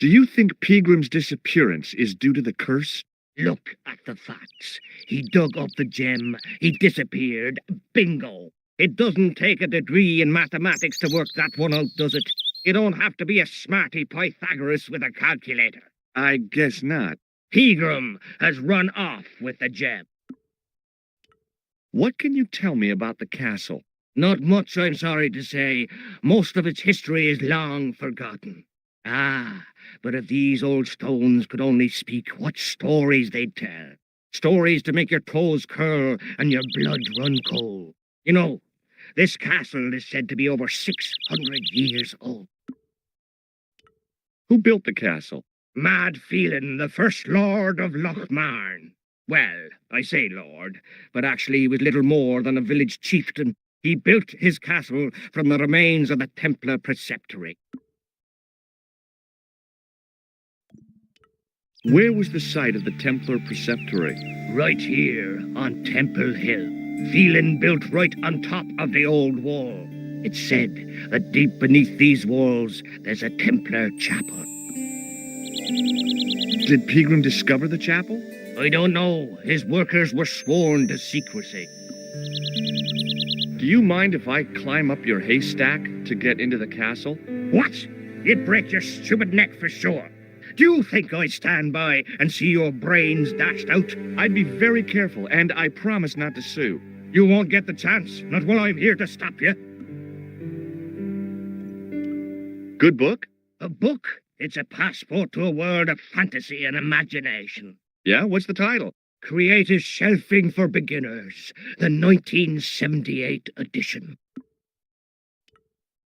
Do you think Pegram's disappearance is due to the curse? Look at the facts. He dug up the gem. He disappeared. Bingo. It doesn't take a degree in mathematics to work that one out, does it? You don't have to be a smarty Pythagoras with a calculator. I guess not. Pegram has run off with the gem. What can you tell me about the castle? Not much, I'm sorry to say. Most of its history is long forgotten. Ah, but if these old stones could only speak, what stories they'd tell. Stories to make your toes curl and your blood run cold. You know, this castle is said to be over 600 years old. Who built the castle? Mad Phelan, the first lord of Lochmarn. Well, I say lord, but actually he was little more than a village chieftain. He built his castle from the remains of the Templar preceptory. Where was the site of the Templar preceptory? Right here on Temple Hill. Phelan built right on top of the old wall. It's said that deep beneath these walls there's a Templar chapel. Did Pegram discover the chapel? I don't know. His workers were sworn to secrecy. Do you mind if I climb up your haystack to get into the castle? What? You'd break your stupid neck for sure. Do you think I'd stand by and see your brains dashed out? I'd be very careful, and I promise not to sue. You won't get the chance, not while I'm here to stop you. Good book? A book? It's a passport to a world of fantasy and imagination. Yeah, what's the title? Creative Shelving for Beginners, the 1978 edition.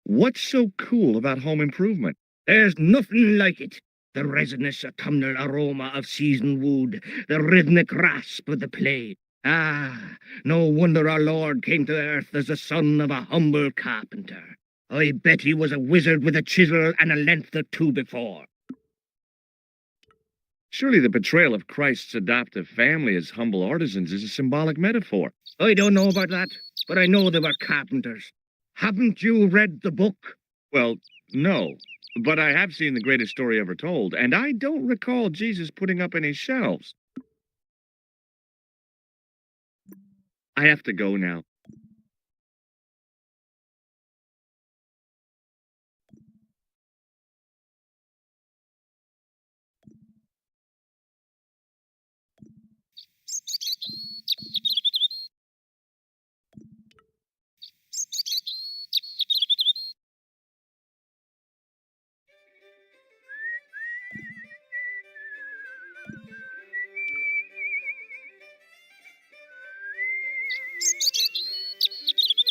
What's so cool about home improvement? There's nothing like it. The resinous autumnal aroma of seasoned wood, the rhythmic rasp of the plate. Ah, no wonder our Lord came to earth as the son of a humble carpenter. I bet he was a wizard with a chisel and a length or two before. Surely the portrayal of Christ's adoptive family as humble artisans is a symbolic metaphor. I don't know about that, but I know they were carpenters. Haven't you read the book? Well, no. But I have seen The Greatest Story Ever Told, and I don't recall Jesus putting up any shelves. I have to go now.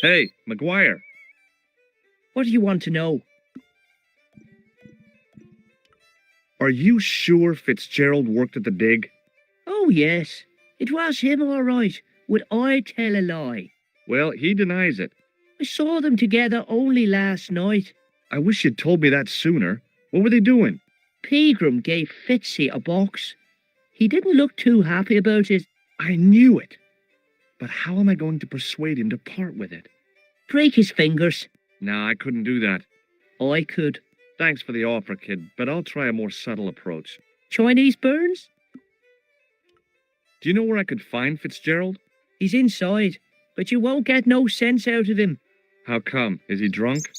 Hey, McGuire. What do you want to know? Are you sure Fitzgerald worked at the dig? Oh, yes. It was him, all right. Would I tell a lie? Well, he denies it. I saw them together only last night. I wish you'd told me that sooner. What were they doing? Pegram gave Fitzy a box. He didn't look too happy about it. I knew it. But how am I going to persuade him to part with it? Break his fingers. Nah, I couldn't do that. I could. Thanks for the offer, kid, but I'll try a more subtle approach. Chinese burns? Do you know where I could find Fitzgerald? He's inside, but you won't get no sense out of him. How come? Is he drunk?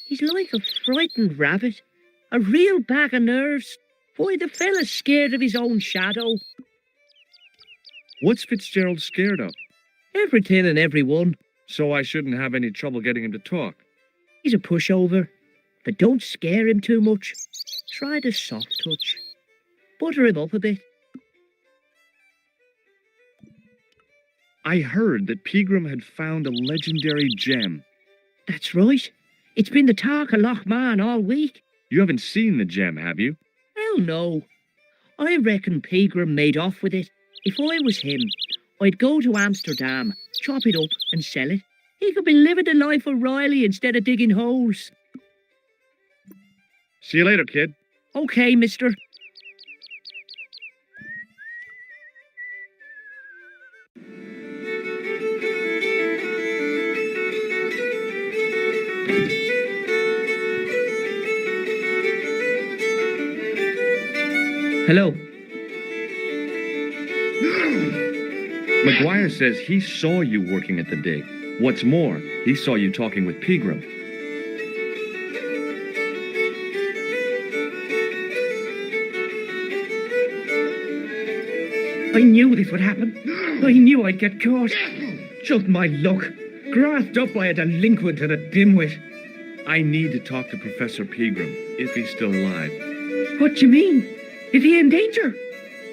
He's like a frightened rabbit. A real bag of nerves. Boy, the fella's scared of his own shadow. What's Fitzgerald scared of? Everything and everyone. So I shouldn't have any trouble getting him to talk. He's a pushover, but don't scare him too much. Try the soft touch. Butter him up a bit. I heard that Pegram had found a legendary gem. That's right. It's been the talk of Lochman all week. You haven't seen the gem, have you? Hell no. I reckon Pegram made off with it. If I was him, I'd go to Amsterdam, chop it up and sell it. He could be living the life of Riley instead of digging holes. See you later, kid. Okay, mister. Hello. McGuire says he saw you working at the dig. What's more, he saw you talking with Pegram. I knew this would happen. I knew I'd get caught. Just my luck. Grasped up by a delinquent and a dimwit. I need to talk to Professor Pegram, if he's still alive. What do you mean? Is he in danger?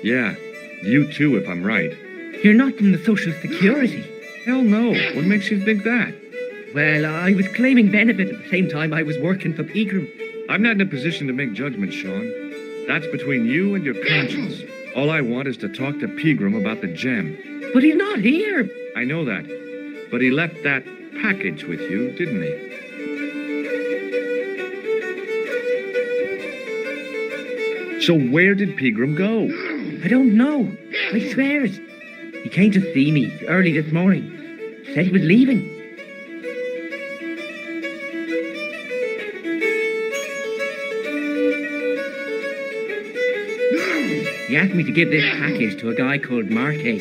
Yeah, you too, if I'm right. You're not in the Social Security. Hell no. What makes you think that? Well, I was claiming benefit at the same time I was working for Pegram. I'm not in a position to make judgments, Sean. That's between you and your conscience. All I want is to talk to Pegram about the gem. But he's not here. I know that. But he left that package with you, didn't he? So where did Pegram go? I don't know. I swear it. He came to see me early this morning. Said he was leaving. He asked me to give this package to a guy called Marquet.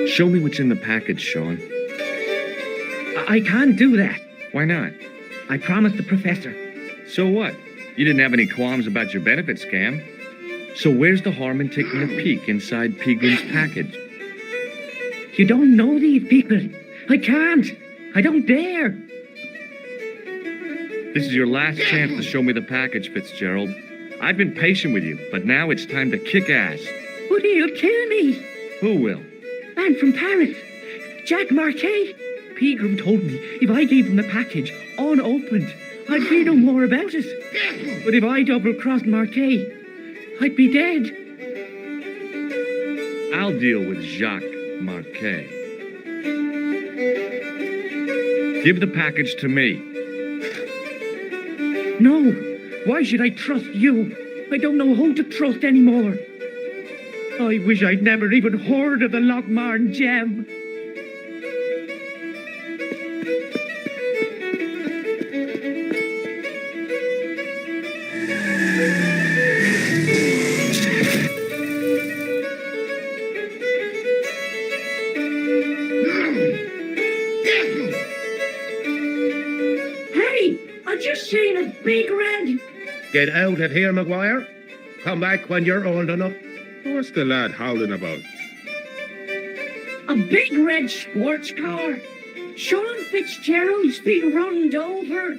Show me what's in the package, Sean. I can't do that. Why not? I promised the professor. So what? You didn't have any qualms about your benefit scam. So where's the harm in taking a peek inside Peagram's package? You don't know these people. I can't. I don't dare. This is your last chance to show me the package, Fitzgerald. I've been patient with you, but now it's time to kick ass. But he'll kill me. Who will? Man from Paris. Jack Marquet. Pegram told me if I gave him the package unopened, I'd hear no more about it. But if I double-crossed Marquet, I'd be dead. I'll deal with Jacques Marquet. Give the package to me. No. Why should I trust you? I don't know who to trust anymore. I wish I'd never even heard of the Lochmarn gem. Hey, I just seen a big red. Get out of here, Maguire. Come back when you're old enough. What's the lad howling about? A big red sports car. Sean Fitzgerald's been runned over.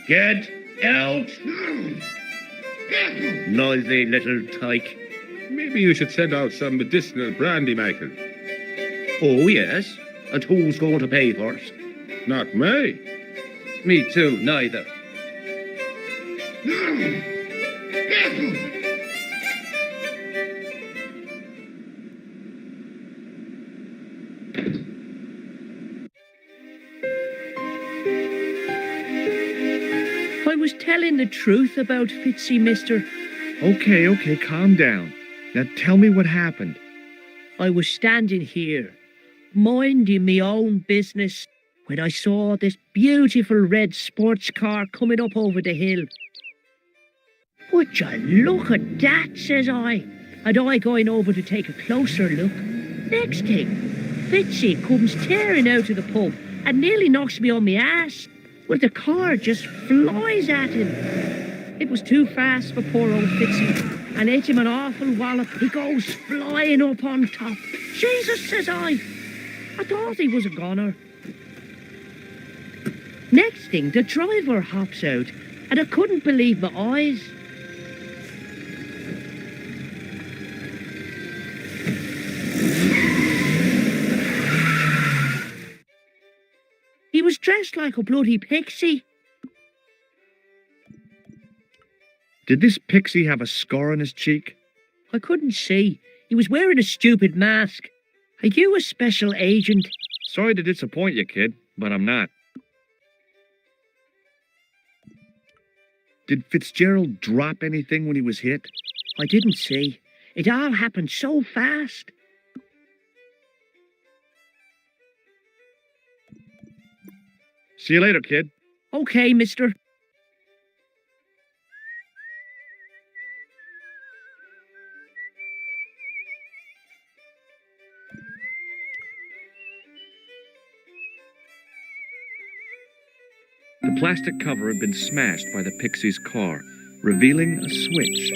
Get out. Noisy little tyke. Maybe you should send out some medicinal brandy, Michael. Oh, yes. And who's going to pay for it? Not me. Me too, neither. I was telling the truth about Fitzy, mister. Okay, calm down. Now tell me what happened. I was standing here, minding me own business, when I saw this beautiful red sports car coming up over the hill. Would you look at that, says I. And I going over to take a closer look. Next thing, Fitzy comes tearing out of the pub and nearly knocks me on my ass. Well, the car just flies at him. It was too fast for poor old Fitzy, and hit him an awful wallop. He goes flying up on top. Jesus, says I thought he was a goner. Next thing, the driver hops out, and I couldn't believe my eyes. He was dressed like a bloody pixie. Did this pixie have a scar on his cheek? I couldn't see. He was wearing a stupid mask. Are you a special agent? Sorry to disappoint you, kid, but I'm not. Did Fitzgerald drop anything when he was hit? I didn't see. It all happened so fast. See you later, kid. Okay, mister. The plastic cover had been smashed by the pixie's car, revealing a switch.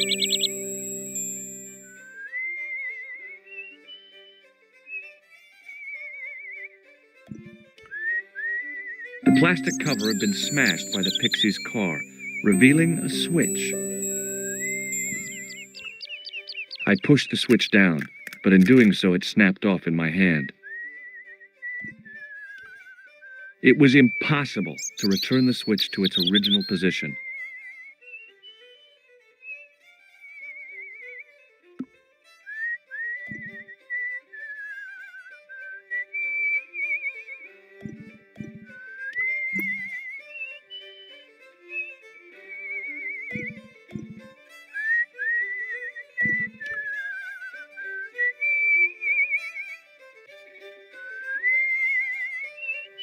The plastic cover had been smashed by the pixie's car, revealing a switch. I pushed the switch down, but in doing so it snapped off in my hand. It was impossible to return the switch to its original position.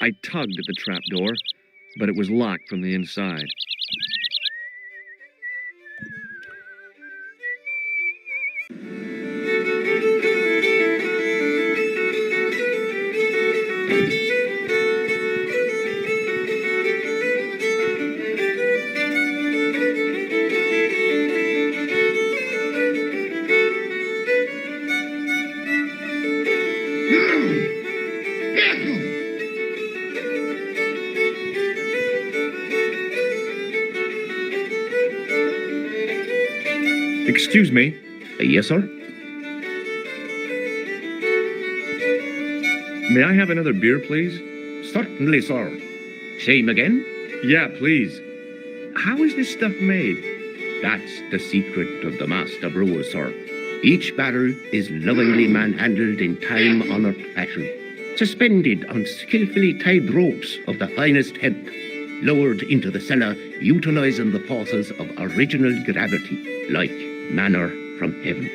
I tugged at the trapdoor, but it was locked from the inside. Excuse me. Yes, sir? May I have another beer, please? Certainly, sir. Same again? Yeah, please. How is this stuff made? That's the secret of the master brewer, sir. Each barrel is lovingly manhandled in time-honored fashion, suspended on skillfully tied ropes of the finest hemp, lowered into the cellar, utilizing the forces of original gravity, like manna from heaven.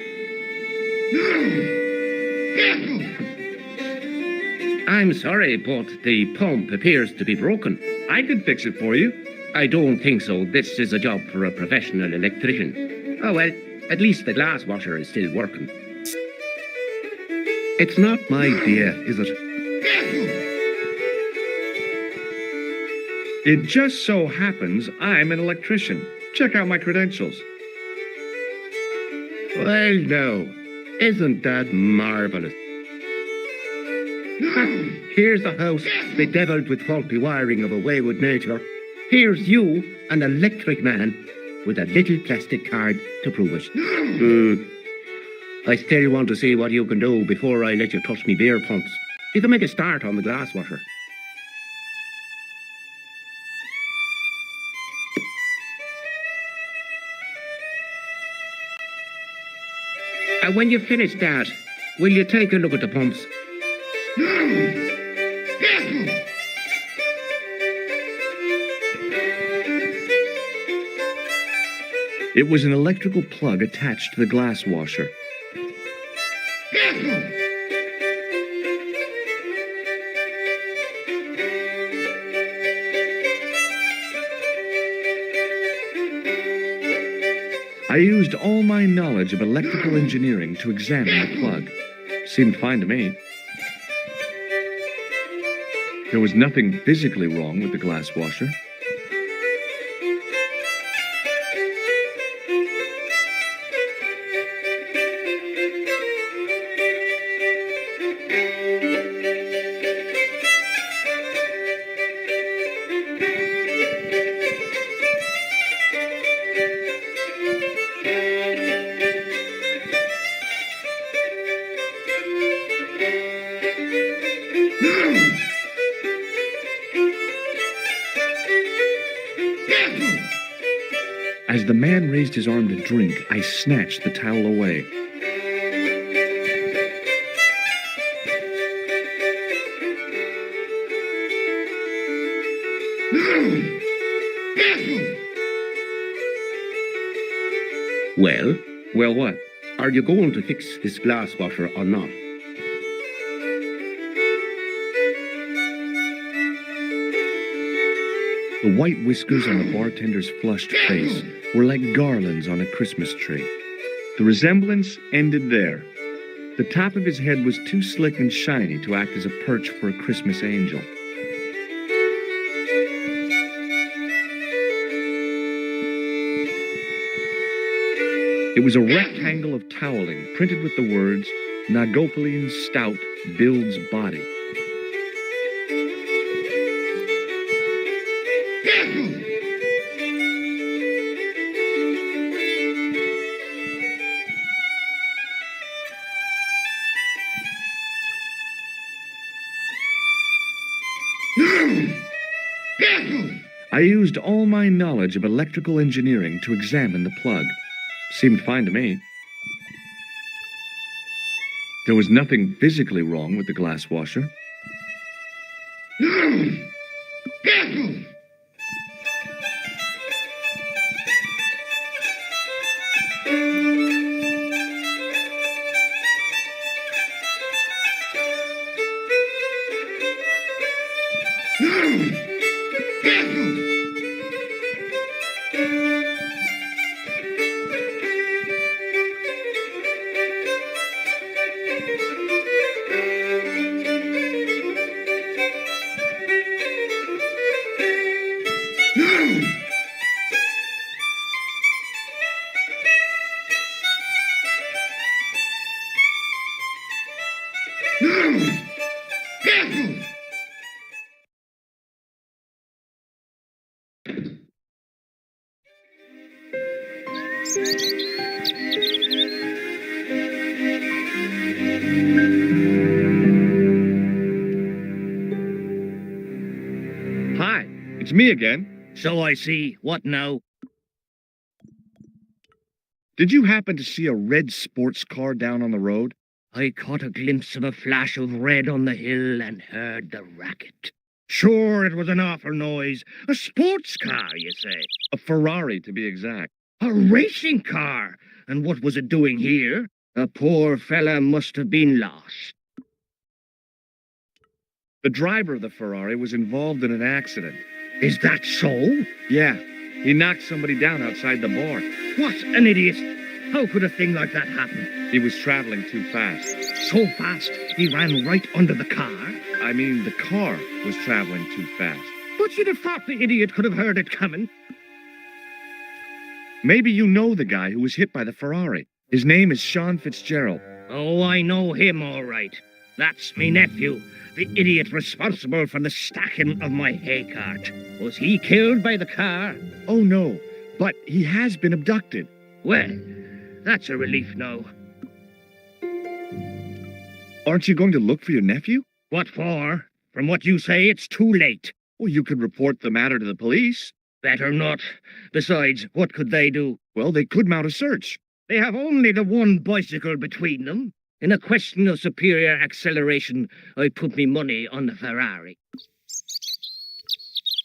I'm sorry, but the pump appears to be broken. I could fix it for you. I don't think so. This is a job for a professional electrician. Oh, well, at least the glass washer is still working. It's not my idea, is it? It just so happens I'm an electrician. Check out my credentials. Well, now, isn't that marvelous? Here's a house bedeviled with faulty wiring of a wayward nature. Here's you, an electric man, with a little plastic card to prove it. I still want to see what you can do before I let you touch me beer pumps. You can make a start on the glass washer. And when you finish that, will you take a look at the pumps? It was an electrical plug attached to the glass washer. I used all my knowledge of electrical engineering to examine the plug. Seemed fine to me. There was nothing physically wrong with the glass washer. As the man raised his arm to drink, I snatched the towel away. Well, Well, what? are you going to fix this glass washer or not? The white whiskers on the bartender's flushed face were like garlands on a Christmas tree. The resemblance ended there. The top of his head was too slick and shiny to act as a perch for a Christmas angel. It was a rectangle of toweling printed with the words, Nagopolian Stout builds body. I used all my knowledge of electrical engineering to examine the plug. Seemed fine to me. There was nothing physically wrong with the glass washer. Hi, it's me again. So I see. What now? Did you happen to see a red sports car down on the road? I caught a glimpse of a flash of red on the hill and heard the racket. Sure, it was an awful noise. A sports car, you say? A Ferrari, to be exact. A racing car? And what was it doing here? The poor fella must have been lost. The driver of the Ferrari was involved in an accident. Is that so? Yeah, he knocked somebody down outside the bar. What an idiot! How could a thing like that happen? He was traveling too fast. So fast, he ran right under the car? I mean, the car was traveling too fast. But you'd have thought the idiot could have heard it coming. Maybe you know the guy who was hit by the Ferrari. His name is Sean Fitzgerald. Oh, I know him all right. That's me nephew, the idiot responsible for the stacking of my hay cart. Was he killed by the car? Oh, no, but he has been abducted. Well, that's a relief now. Aren't you going to look for your nephew? What for? From what you say, it's too late. Well, you could report the matter to the police. Better not. Besides, what could they do? Well, they could mount a search. They have only the one bicycle between them. In a question of superior acceleration, I put me money on the Ferrari.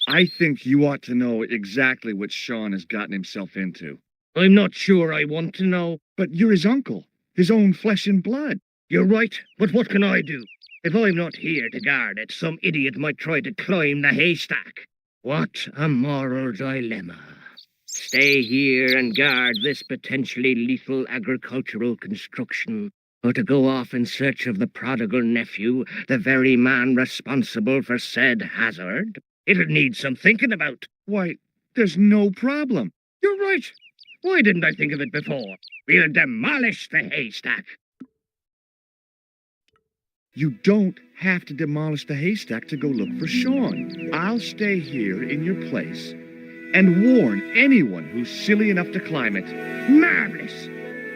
I think you ought to know exactly what Sean has gotten himself into. I'm not sure I want to know. But you're his uncle, his own flesh and blood. You're right, but what can I do? If I'm not here to guard it, some idiot might try to climb the haystack. What a moral dilemma. Stay here and guard this potentially lethal agricultural construction, or to go off in search of the prodigal nephew, the very man responsible for said hazard? It'll need some thinking about. Why, there's no problem. You're right. Why didn't I think of it before? We'll demolish the haystack. You don't have to demolish the haystack to go look for Sean. I'll stay here in your place and warn anyone who's silly enough to climb it. Marvelous.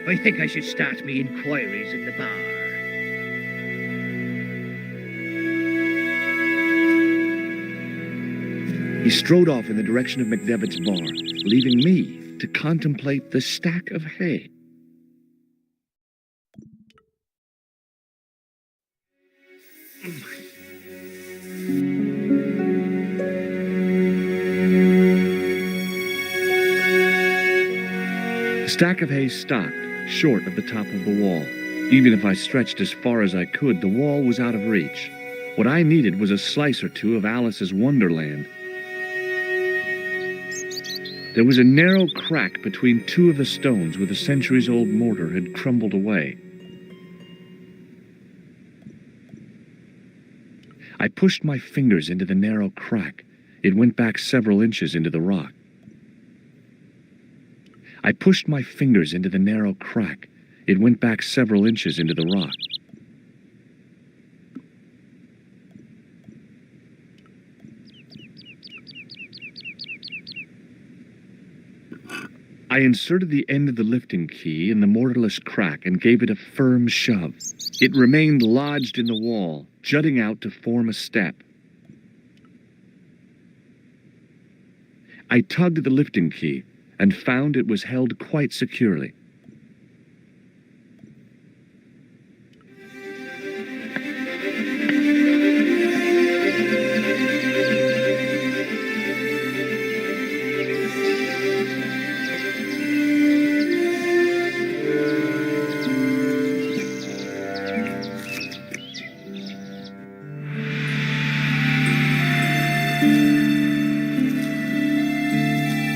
I think I should start me inquiries in the bar. He strode off in the direction of McDevitt's bar, leaving me to contemplate the stack of hay. The stack of hay stopped, short of the top of the wall. Even if I stretched as far as I could, the wall was out of reach. What I needed was a slice or two of Alice's Wonderland. There was a narrow crack between two of the stones where the centuries-old mortar had crumbled away. I pushed my fingers into the narrow crack. It went back several inches into the rock. I pushed my fingers into the narrow crack. It went back several inches into the rock. I inserted the end of the lifting key in the mortarless crack and gave it a firm shove. It remained lodged in the wall, jutting out to form a step. I tugged at the lifting key and found it was held quite securely.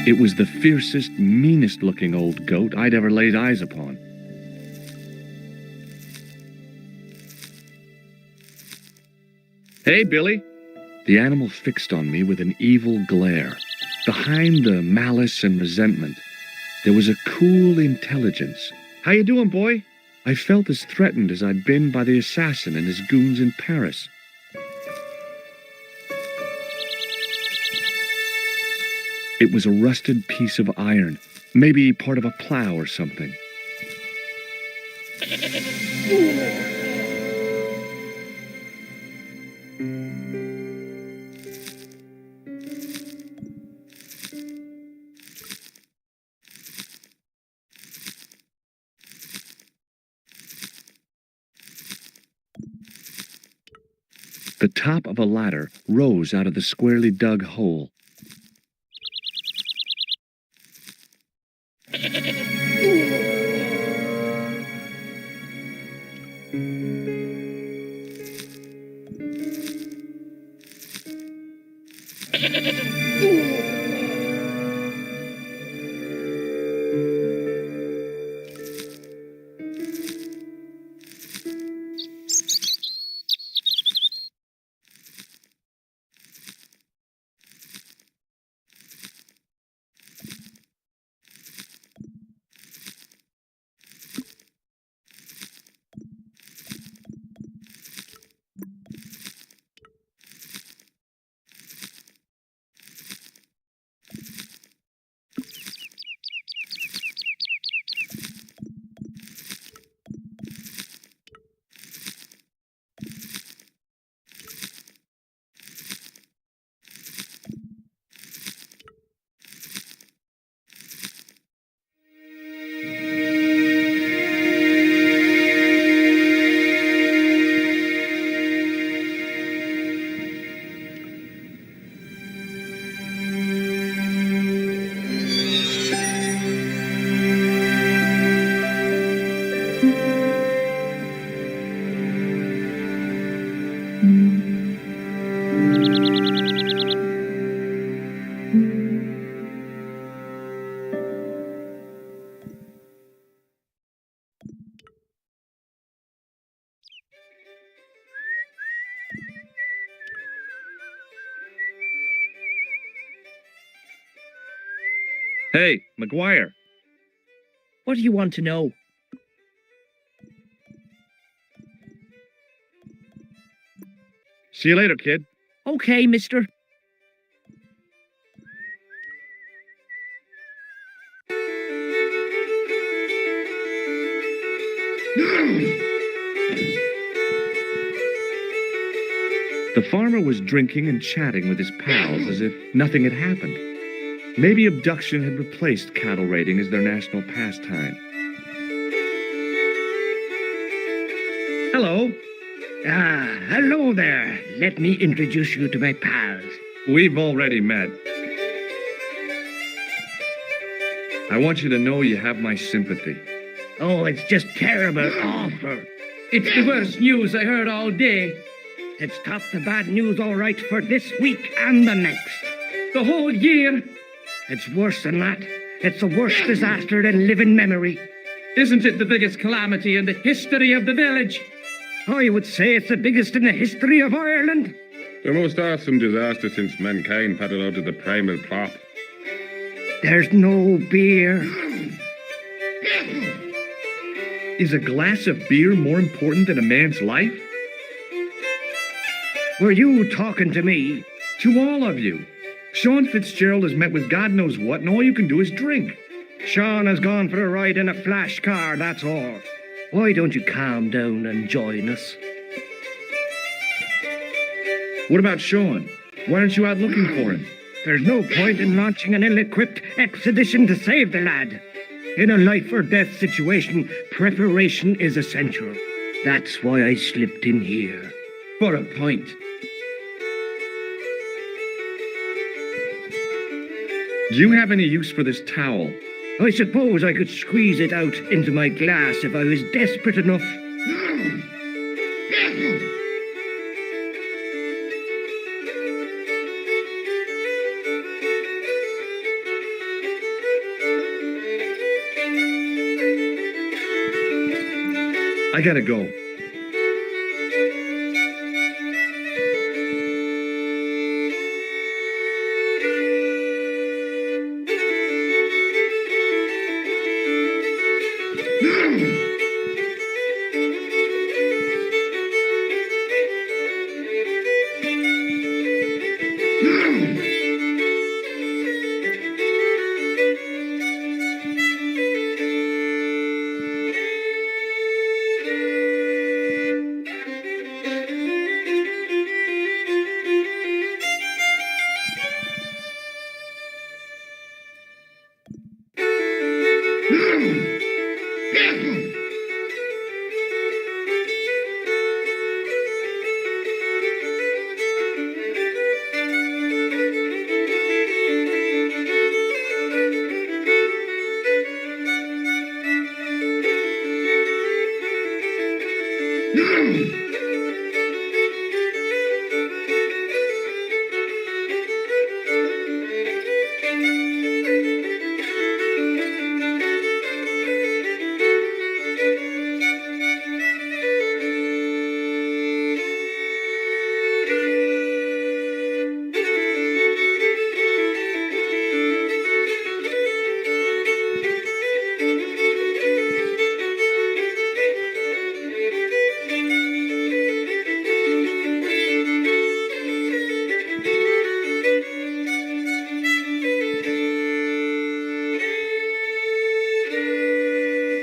It was the fiercest, meanest-looking old goat I'd ever laid eyes upon. Hey, Billy. The animal fixed on me with an evil glare. Behind the malice and resentment, there was a cool intelligence. How you doing, boy? I felt as threatened as I'd been by the assassin and his goons in Paris. It was a rusted piece of iron, maybe part of a plow or something. The top of a ladder rose out of the squarely dug hole. Hey, McGuire. What do you want to know? See you later, kid. Okay, mister. The farmer was drinking and chatting with his pals as if nothing had happened. Maybe abduction had replaced cattle raiding as their national pastime. Hello. Hello there. Let me introduce you to my pals. We've already met. I want you to know you have my sympathy. Oh, it's just terrible, awful. It's the worst news I heard all day. It's top the bad news all right for this week and the next. The whole year. It's worse than that. It's the worst disaster in living memory. Isn't it the biggest calamity in the history of the village? I would say it's the biggest in the history of Ireland. The most awesome disaster since mankind paddled out of the primal plop. There's no beer. Is a glass of beer more important than a man's life? Were you talking to me? To all of you. Sean Fitzgerald has met with God knows what, and all you can do is drink. Sean has gone for a ride in a flash car, that's all. Why don't you calm down and join us? What about Sean? Why aren't you out looking for him? There's no point in launching an ill-equipped expedition to save the lad. In a life-or-death situation, preparation is essential. That's why I slipped in here. For a point. Do you have any use for this towel? I suppose I could squeeze it out into my glass if I was desperate enough. I gotta go.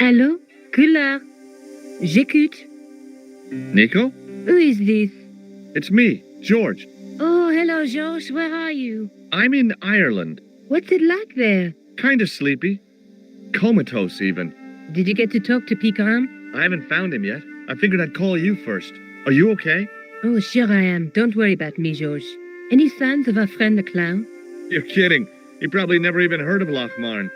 Allô? Couleur. J'écoute. Nico? Who is this? It's me, George. Oh, hello, George. Where are you? I'm in Ireland. What's it like there? Kind of sleepy. Comatose, even. Did you get to talk to Pigram? I haven't found him yet. I figured I'd call you first. Are you okay? Oh, sure I am. Don't worry about me, George. Any signs of our friend the clown? You're kidding. He probably never even heard of Lochmarn.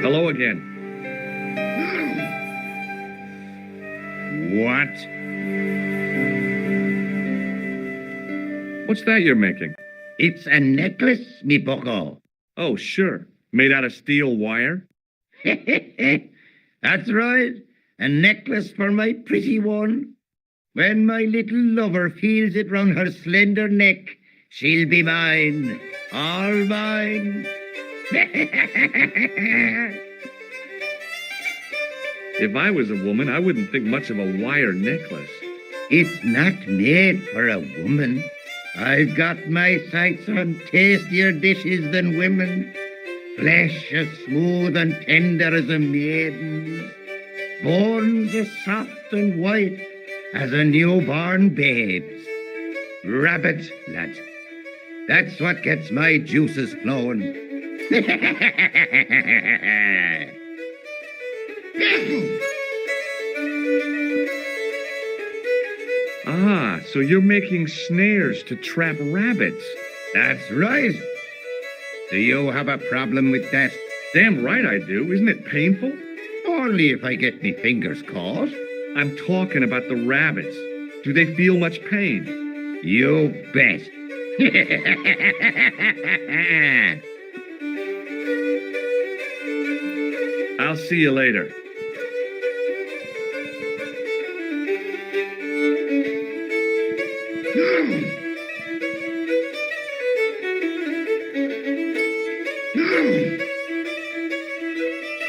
Hello again. What? What's that you're making? It's a necklace, me bucko. Oh, sure. Made out of steel wire? That's right. A necklace for my pretty one. When my little lover feels it round her slender neck, she'll be mine. All mine. If I was a woman, I wouldn't think much of a wire necklace. It's not made for a woman. I've got my sights on tastier dishes than women. Flesh as smooth and tender as a maiden's. Bones as soft and white as a newborn babe's. Rabbit, lad. That's what gets my juices flowing. Ah, so you're making snares to trap rabbits. That's right. Do you have a problem with that? Damn right I do. Isn't it painful? Only if I get me fingers caught. I'm talking about the rabbits. Do they feel much pain? You bet. I'll see you later.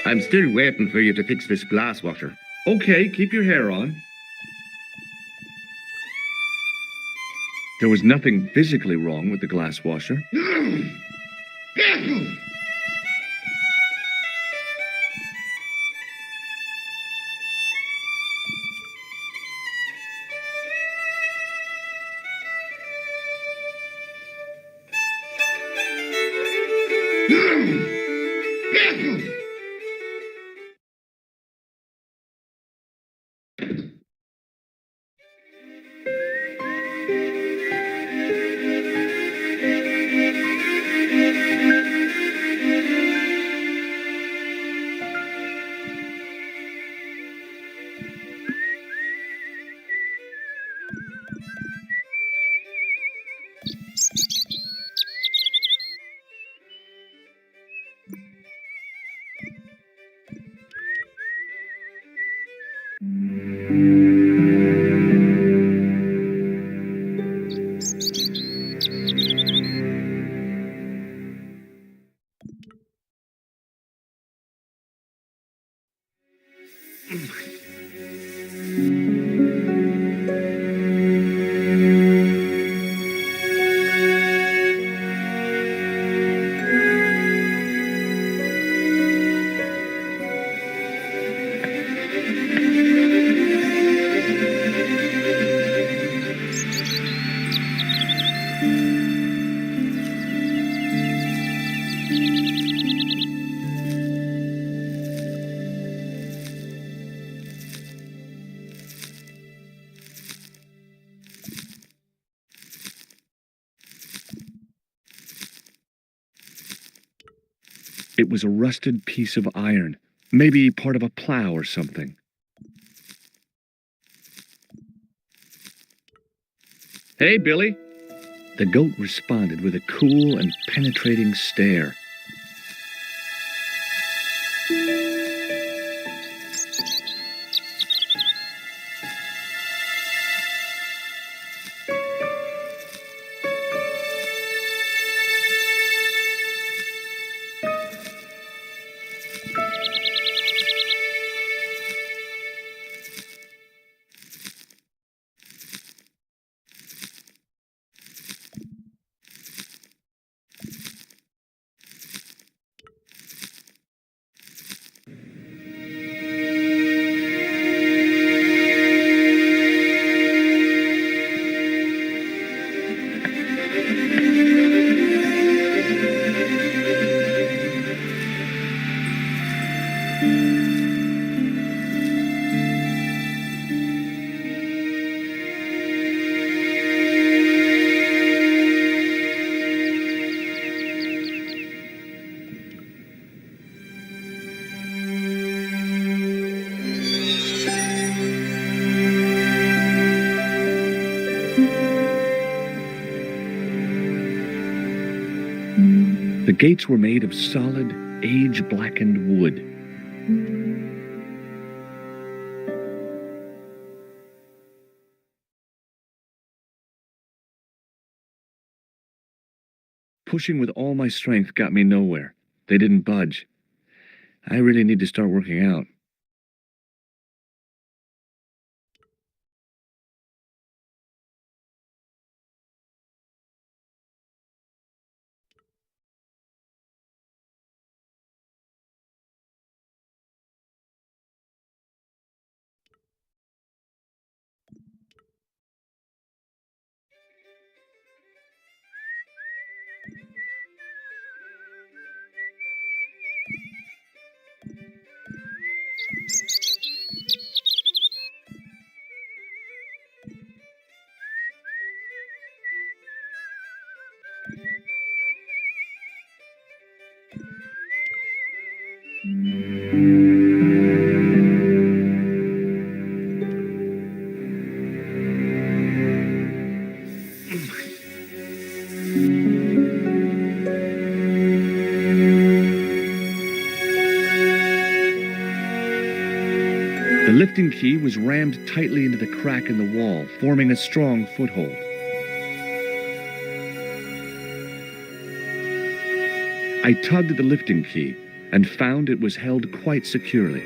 I'm still waiting for you to fix this glass washer. Okay, keep your hair on. There was nothing physically wrong with the glass washer. It was a rusted piece of iron, maybe part of a plow or something. Hey, Billy. The goat responded with a cool and penetrating stare. The gates were made of solid, age-blackened wood. Pushing with all my strength got me nowhere. They didn't budge. I really need to start working out. The lifting key was rammed tightly into the crack in the wall, forming a strong foothold. I tugged at the lifting key and found it was held quite securely.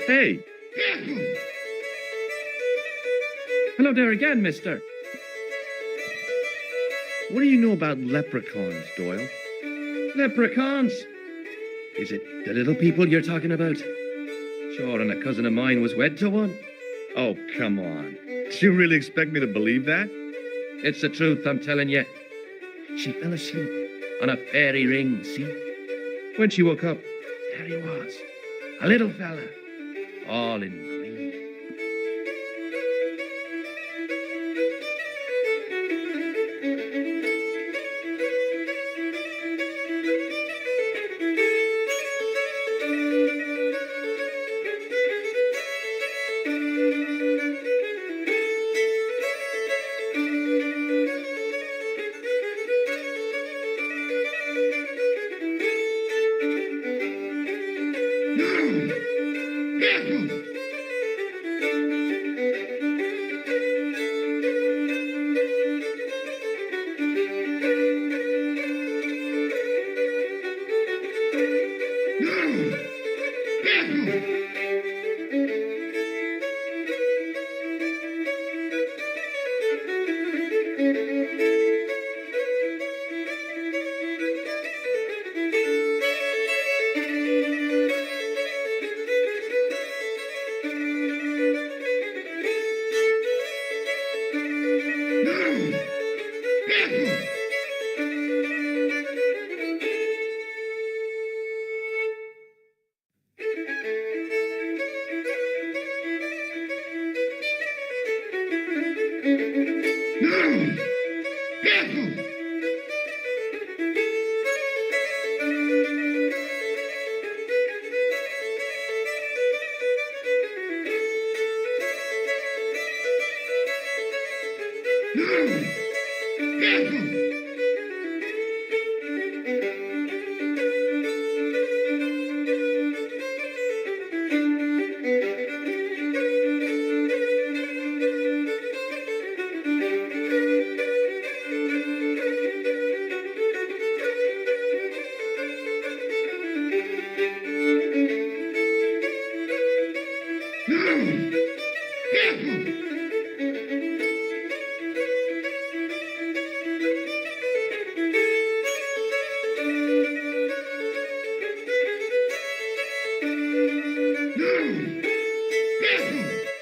Hey! Hello there again, mister. What do you know about leprechauns, Doyle? Leprechauns? Is it the little people you're talking about? Sure, and a cousin of mine was wed to one. Oh, come on. Do you really expect me to believe that? It's the truth, I'm telling you. She fell asleep on a fairy ring, see? When she woke up, there he was, a little fella, all in green.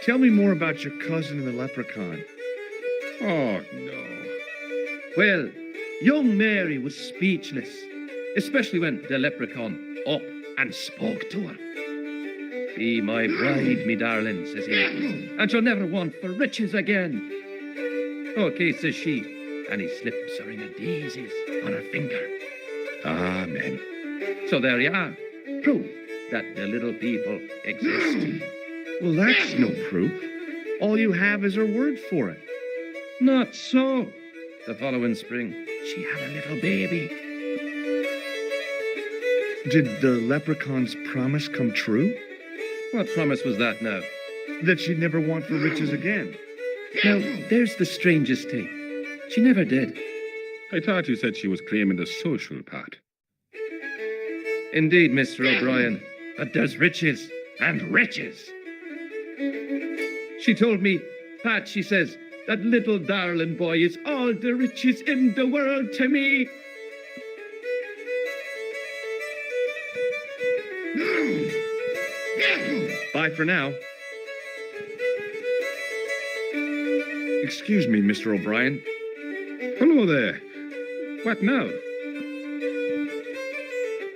Tell me more about your cousin and the leprechaun. Oh, no. Well, young Mary was speechless, especially when the leprechaun up and spoke to her. Be my bride, me darling, says he, and she'll never want for riches again. Okay, says she, and he slips a ring of daisies on her finger. Amen. So there you are, proof that the little people exist. Well, that's no proof. All you have is her word for it. Not so. The following spring, she had a little baby. Did the leprechaun's promise come true? What promise was that now? That she'd never want for riches again. Now, there's the strangest thing. She never did. I thought you said she was claiming the social part. Indeed, Mr. O'Brien, but there's riches and riches. She told me, Pat, she says, that little darling boy is all the riches in the world to me. Bye for now. Excuse me, Mr. O'Brien. Hello there. What now?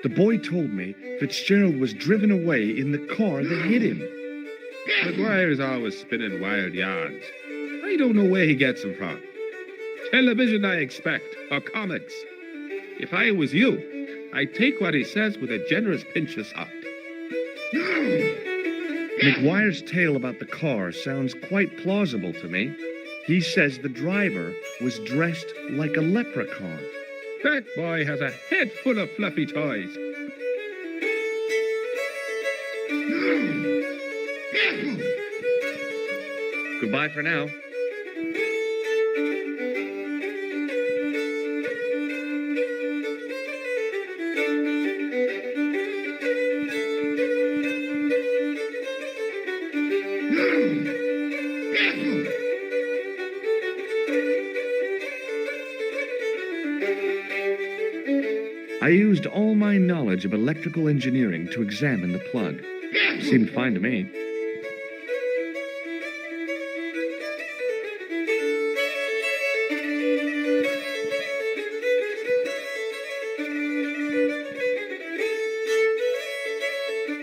The boy told me Fitzgerald was driven away in the car that hit him. McGuire's always spinning wild yarns. I don't know where he gets them from. Television, I expect, or comics. If I was you, I'd take what he says with a generous pinch of salt. McGuire's tale about the car sounds quite plausible to me. He says the driver was dressed like a leprechaun. That boy has a head full of fluffy toys. Goodbye for now. all my knowledge of electrical engineering to examine the plug. Seemed fine to me.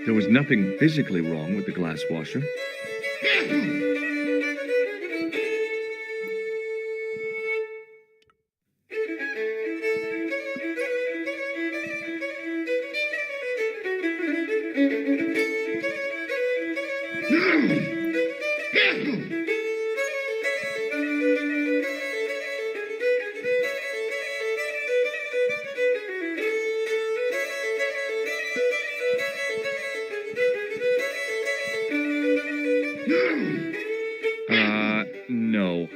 There was nothing physically wrong with the glass washer. No.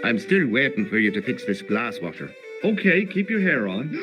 I'm still waiting for you to fix this glass washer. Okay, keep your hair on.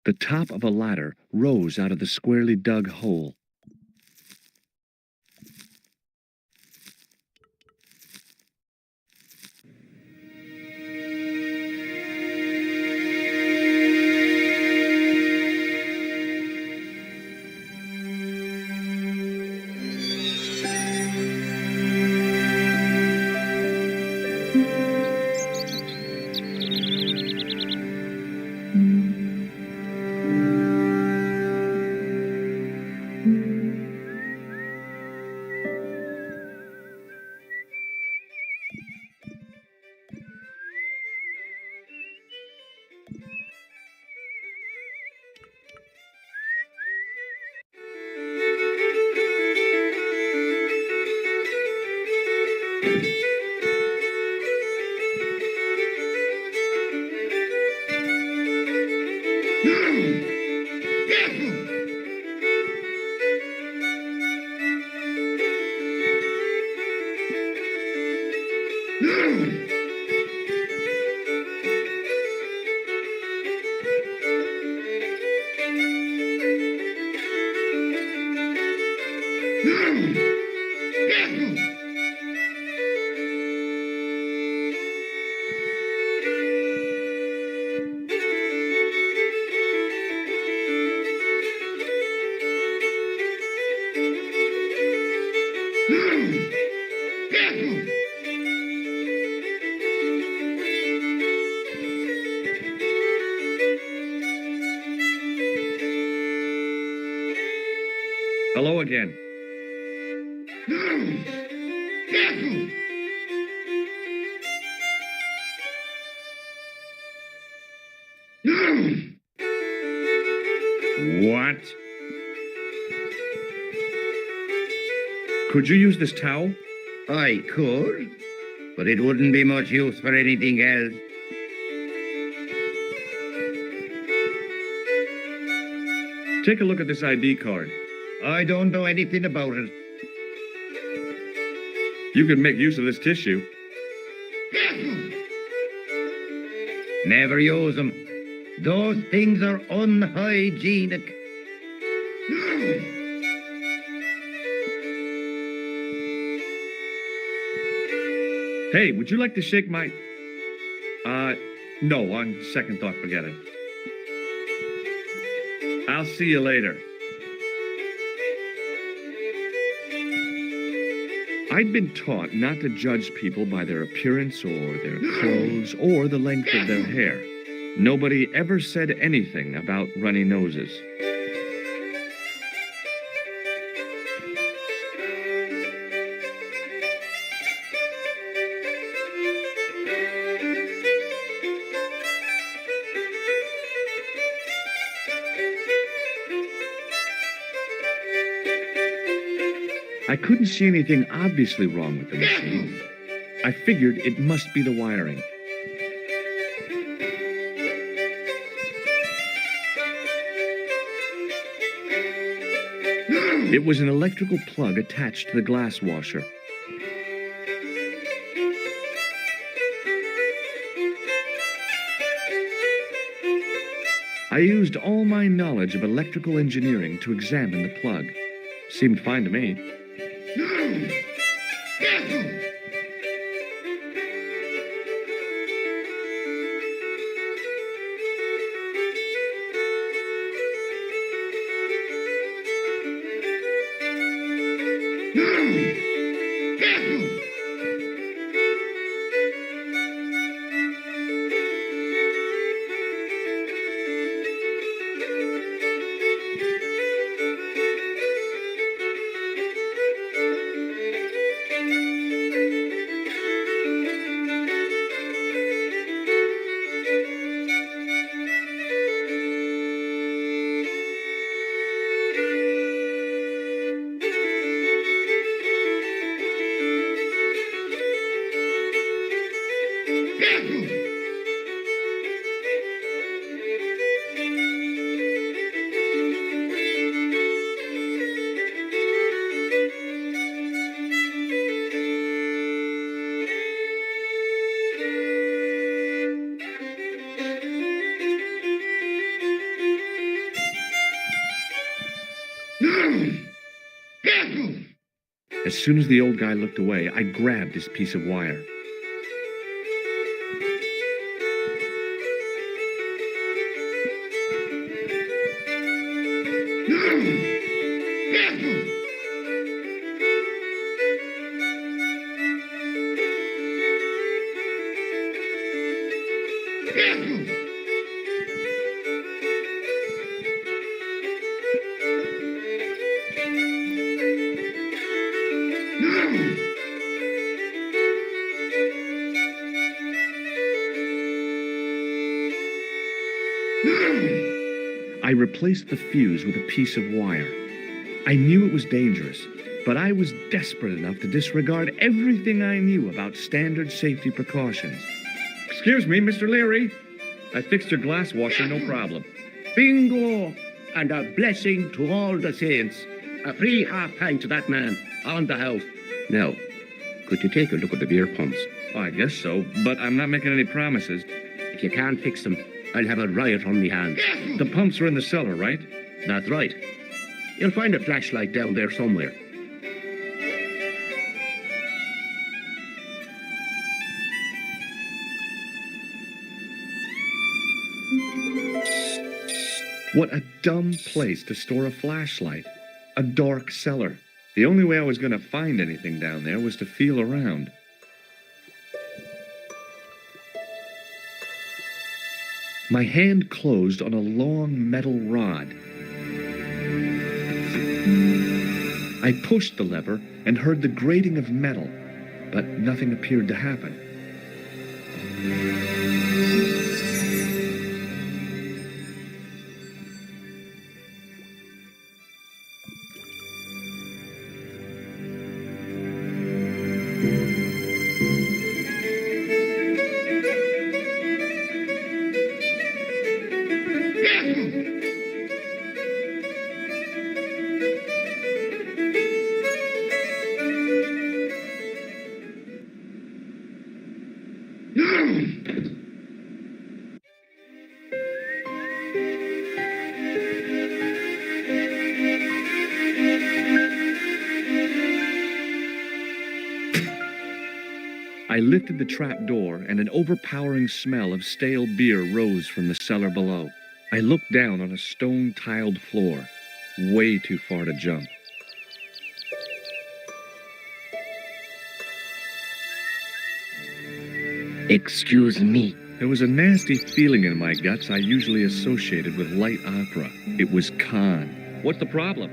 The top of a ladder rose out of the squarely dug hole. Hello again. What? Could you use this towel? I could, but it wouldn't be much use for anything else. Take a look at this ID card. I don't know anything about it. You could make use of this tissue. Never use them. Those things are unhygienic. Hey, would you like to shake my... No, on second thought, forget it. I'll see you later. I'd been taught not to judge people by their appearance or their clothes or the length of their hair. Nobody ever said anything about runny noses. I couldn't see anything obviously wrong with the machine. I figured it must be the wiring. It was an electrical plug attached to the glass washer. I used all my knowledge of electrical engineering to examine the plug. Seemed fine to me. As soon as the old guy looked away, I grabbed his piece of wire. I replaced the fuse with a piece of wire. I knew it was dangerous, but I was desperate enough to disregard everything I knew about standard safety precautions. Excuse me, Mr. Leary. I fixed your glass washer, no problem. Bingo! And a blessing to all the saints. A free half pint to that man on the house. Now, could you take a look at the beer pumps? Oh, I guess so, but I'm not making any promises. If you can't fix them, I'll have a riot on me hands. The pumps are in the cellar, right? That's right. You'll find a flashlight down there somewhere. What a dumb place to store a flashlight. A dark cellar. The only way I was going to find anything down there was to feel around. My hand closed on a long metal rod. I pushed the lever and heard the grating of metal, but nothing appeared to happen. I lifted the trap door, and an overpowering smell of stale beer rose from the cellar below. I looked down on a stone-tiled floor, way too far to jump. Excuse me. There was a nasty feeling in my guts I usually associated with light opera. It was Khan. What's the problem?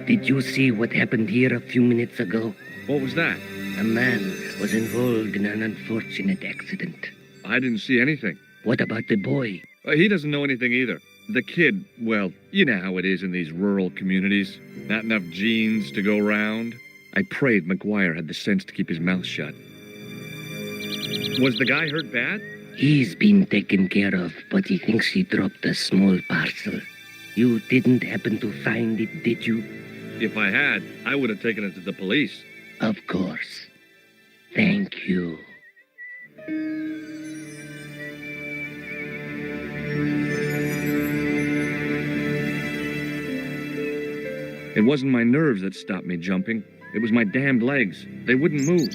Did you see what happened here a few minutes ago? What was that? A man was involved in an unfortunate accident. I didn't see anything. What about the boy? He doesn't know anything either. The kid, well, you know how it is in these rural communities. Not enough genes to go round. I prayed McGuire had the sense to keep his mouth shut. Was the guy hurt bad? He's been taken care of, but he thinks he dropped a small parcel. You didn't happen to find it, did you? If I had, I would have taken it to the police. Of course. Thank you. It wasn't my nerves that stopped me jumping. It was my damned legs. They wouldn't move.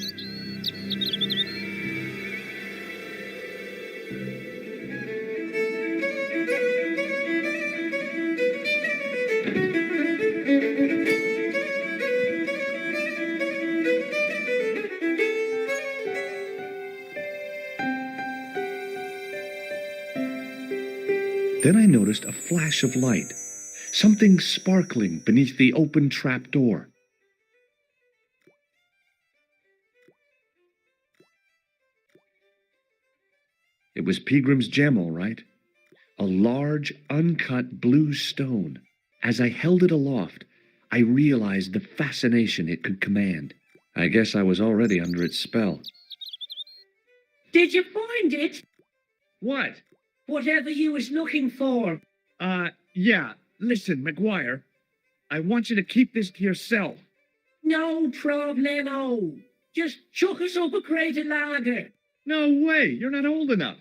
Then I noticed a flash of light, something sparkling beneath the open trap door. It was Peagram's gem, all right. A large, uncut blue stone. As I held it aloft, I realized the fascination it could command. I guess I was already under its spell. Did you find it? What? Whatever you was looking for. Yeah. Listen, McGuire, I want you to keep this to yourself. No problemo. Just chuck us up a crate of lager. No way, you're not old enough.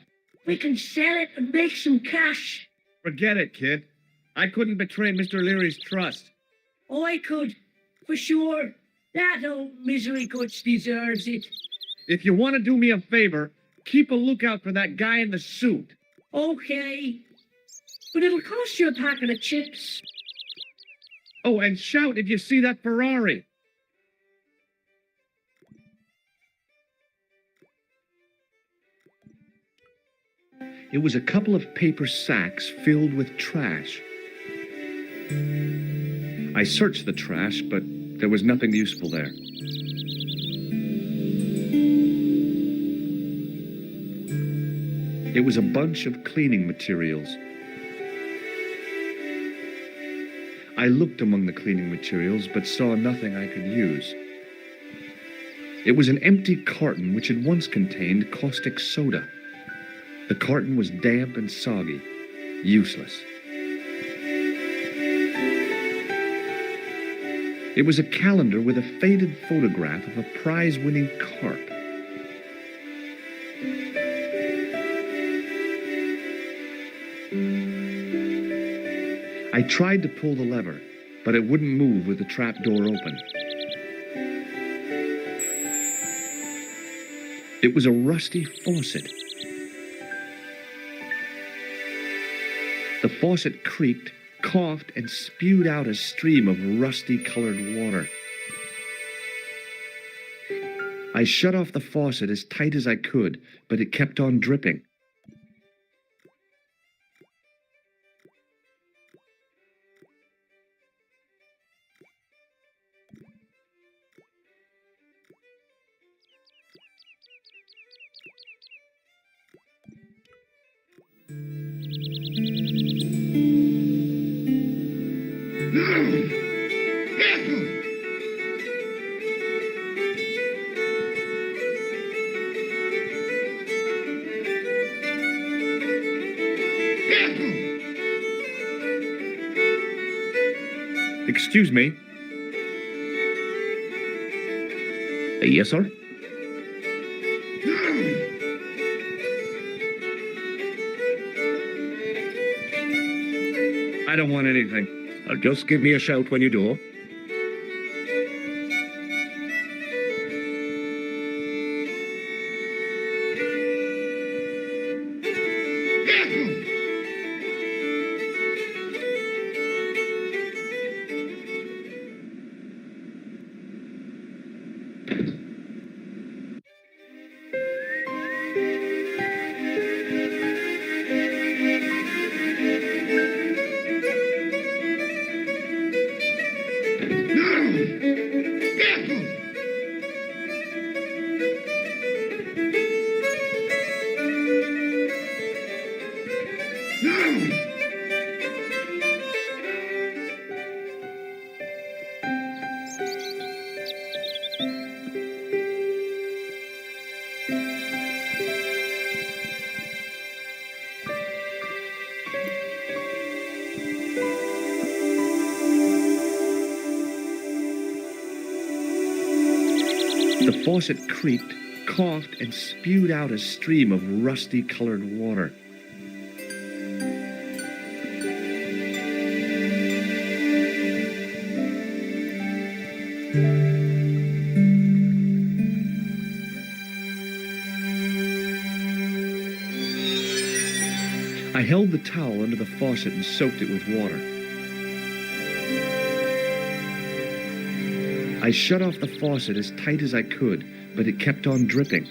We can sell it and make some cash. Forget it, kid. I couldn't betray Mr. Leary's trust. I could, for sure. That old misery guts deserves it. If you want to do me a favor, keep a lookout for that guy in the suit. Okay. But it'll cost you a packet of chips. Oh, and shout if you see that Ferrari. It was a couple of paper sacks filled with trash. I searched the trash, but there was nothing useful there. It was a bunch of cleaning materials. I looked among the cleaning materials, but saw nothing I could use. It was an empty carton which had once contained caustic soda. The carton was damp and soggy, useless. It was a calendar with a faded photograph of a prize-winning carp. I tried to pull the lever, but it wouldn't move with the trap door open. It was a rusty faucet. The faucet creaked, coughed, and spewed out a stream of rusty-colored water. I shut off the faucet as tight as I could, but it kept on dripping. Excuse me. Yes, sir? I don't want anything. Just give me a shout when you do. The faucet creaked, coughed, and spewed out a stream of rusty-colored water. I held the towel under the faucet and soaked it with water. I shut off the faucet as tight as I could, but it kept on dripping.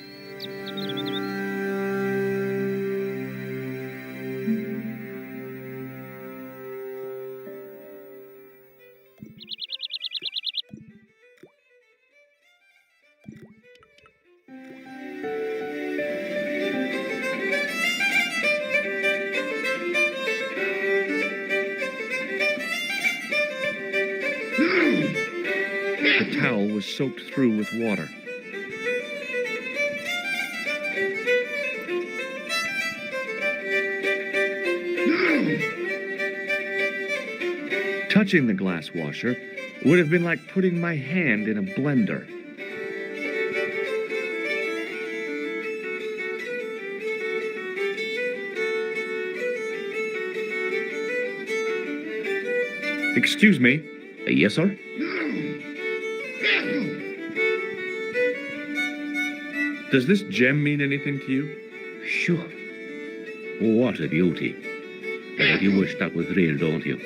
The towel was soaked through with water. Touching the glass washer would have been like putting my hand in a blender. Excuse me. Yes, sir? Does this gem mean anything to you? Sure. What a beauty. But you wish that was real, don't you?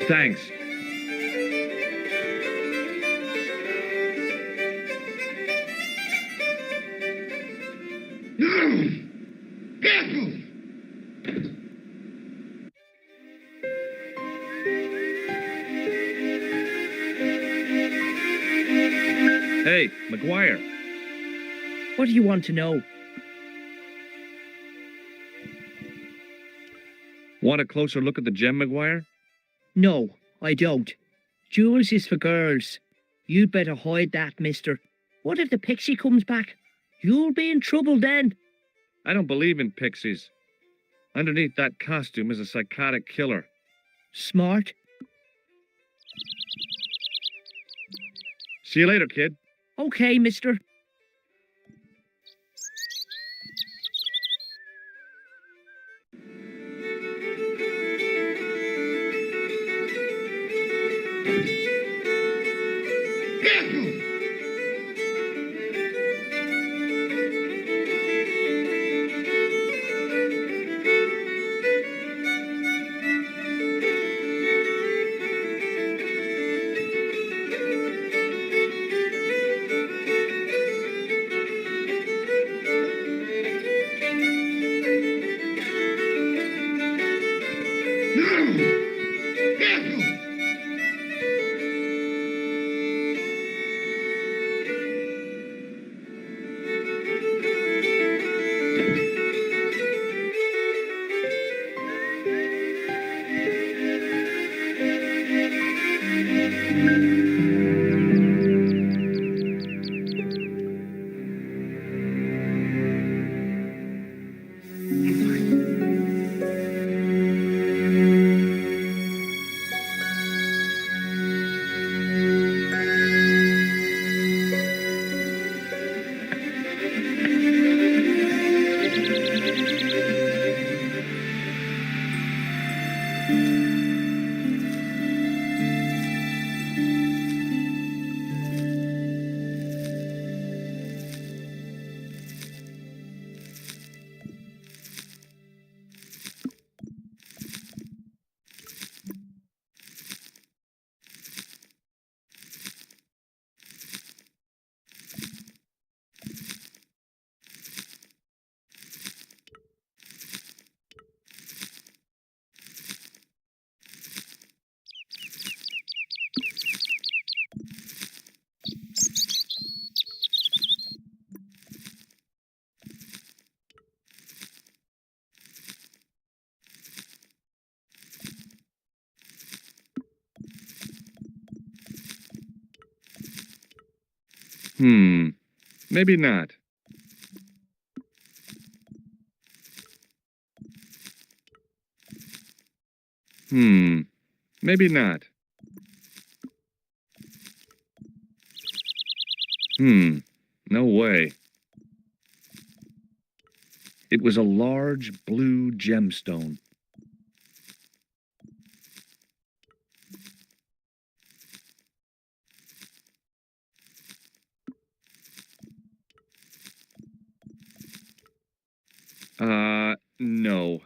Thanks. Hey, McGuire. What do you want to know? Want a closer look at the gem, McGuire? No, I don't. Jewels is for girls. You'd better hide that, mister. What if the pixie comes back? You'll be in trouble then. I don't believe in pixies. Underneath that costume is a psychotic killer. Smart. See you later, kid. Okay, mister. Maybe not. Maybe not. No way. It was a large blue gemstone. No.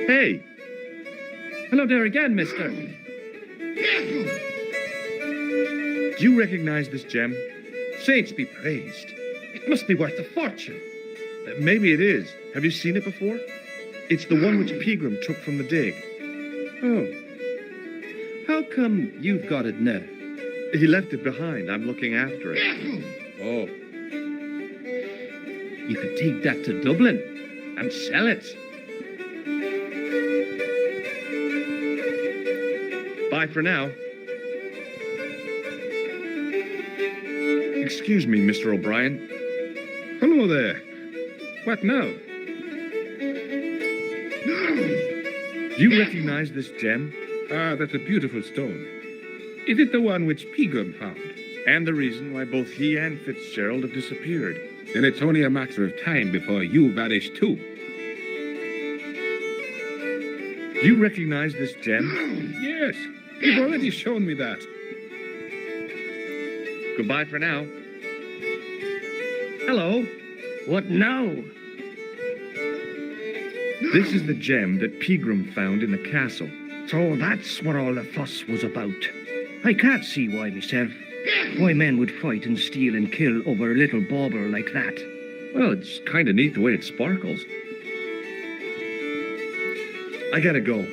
Hey! Hello there again, mister. Do you recognize this gem? Saints be praised. It must be worth a fortune. Maybe it is. Have you seen it before? It's the one which Pegram took from the dig. Oh. How come you've got it now? He left it behind. I'm looking after it. Oh. You could take that to Dublin and sell it. Bye for now. Excuse me, Mr. O'Brien. Hello there. What now? Do you recognize this gem? Ah, that's a beautiful stone. Is it the one which Pegram found? And the reason why both he and Fitzgerald have disappeared. Then it's only a matter of time before you vanish too. Do you recognize this gem? Yes, you've already shown me that. Goodbye for now. Hello. What now? This is the gem that Pegram found in the castle. So that's what all the fuss was about. I can't see why myself. Why men would fight and steal and kill over a little bauble like that. Well, it's kind of neat the way it sparkles. I gotta go.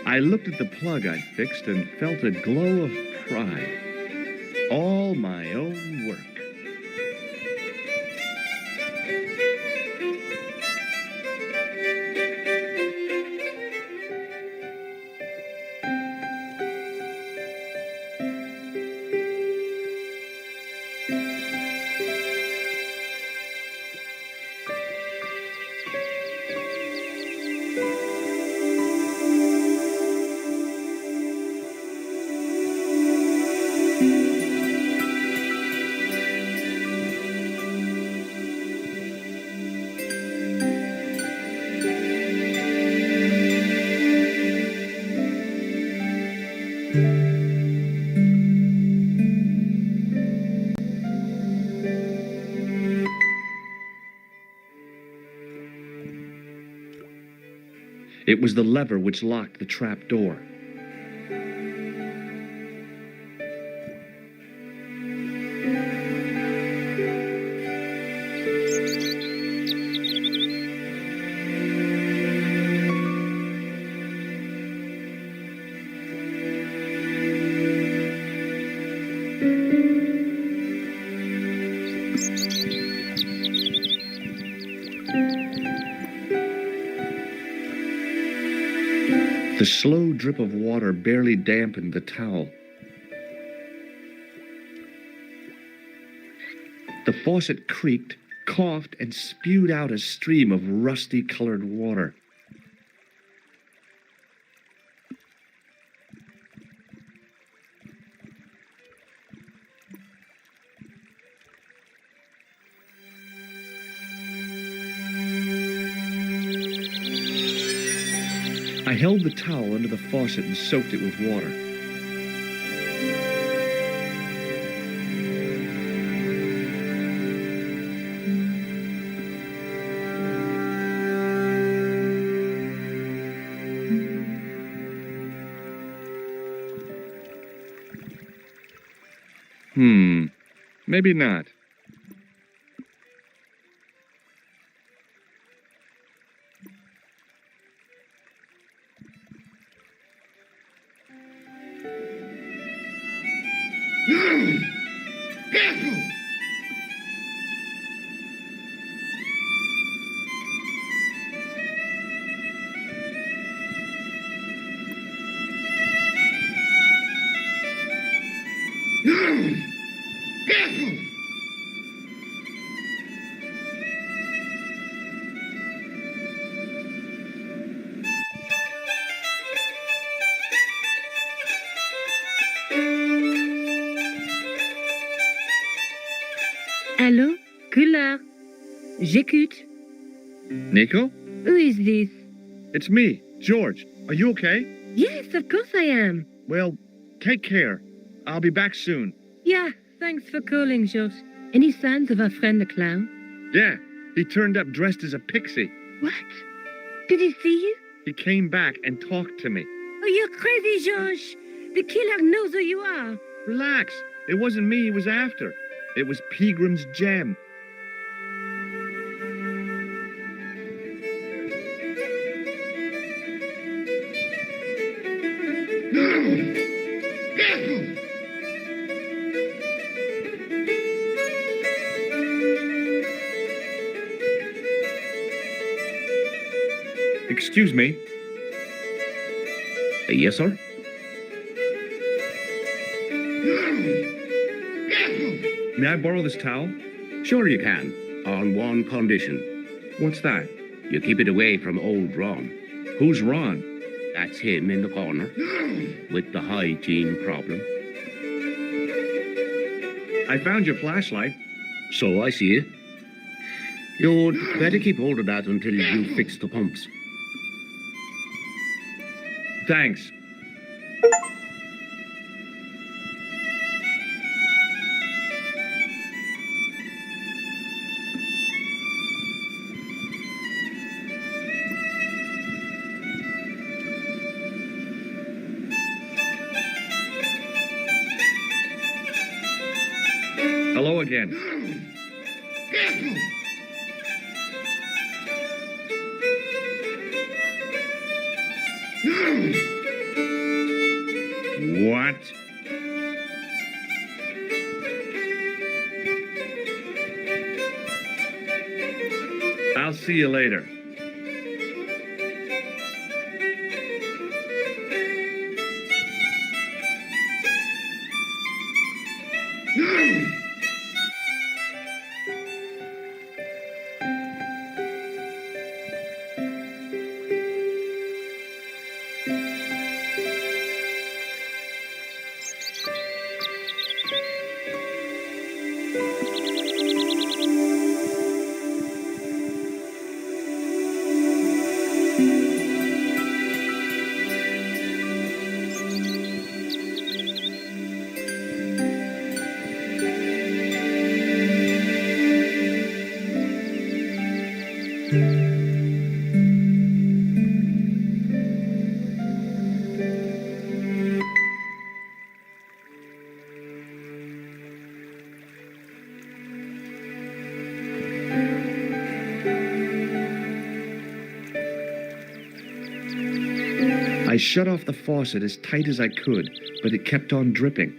I looked at the plug I'd fixed and felt a glow of pride. All my own work. It was the lever which locked the trap door. The slow drip of water barely dampened the towel. The faucet creaked, coughed, and spewed out a stream of rusty-colored water. I held the towel under the faucet and soaked it with water. Maybe not. Allô? Cooler. J'écoute. Nico? Who is this? It's me, George. Are you okay? Yes, of course I am. Well, take care. I'll be back soon. Yeah, thanks for calling, George. Any signs of our friend the clown? Yeah, he turned up dressed as a pixie. What? Did he see you? He came back and talked to me. Oh, you're crazy, George. The killer knows who you are. Relax. It wasn't me he was after. It was Peagram's gem. Excuse me. Yes, sir? May I borrow this towel? Sure you can, on one condition. What's that? You keep it away from old Ron. Who's Ron? That's him in the corner, with the hygiene problem. I found your flashlight. So I see it. You'd better keep hold of that until you fix the pumps. Thanks. Hello again. What? I'll see you later. I shut off the faucet as tight as I could, but it kept on dripping.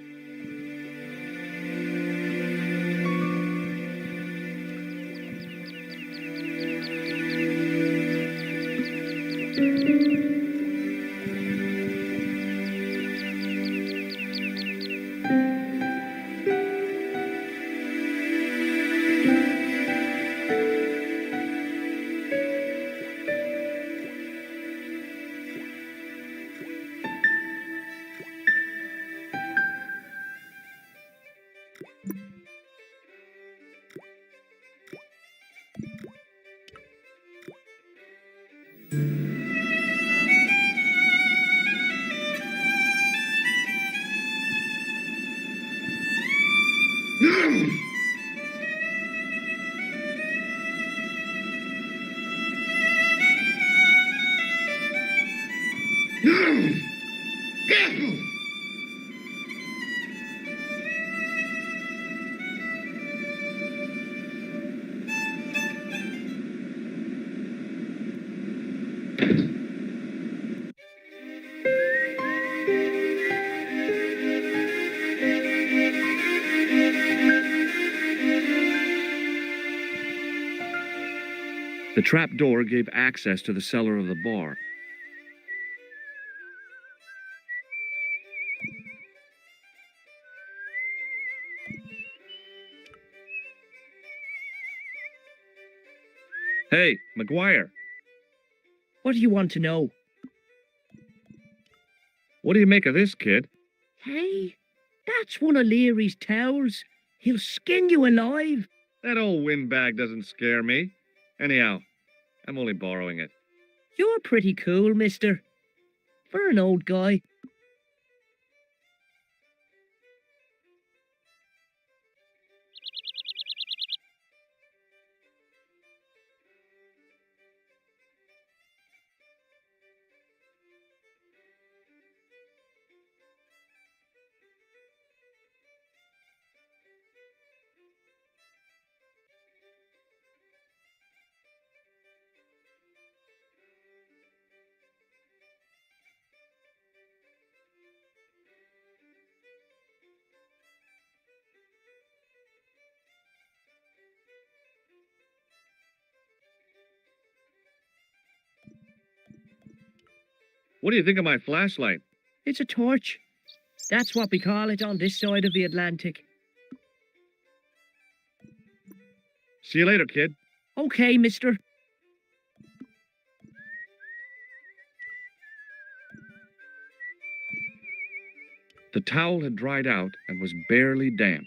The trap door gave access to the cellar of the bar. Hey, McGuire, What do you want to know? what do you make of this, kid? Hey, that's one of Leary's towels. He'll skin you alive. That old windbag doesn't scare me. Anyhow, I'm only borrowing it. You're pretty cool, mister. For an old guy. What do you think of my flashlight? It's a torch. That's what we call it on this side of the Atlantic. See you later, kid. Okay, mister. The towel had dried out and was barely damp.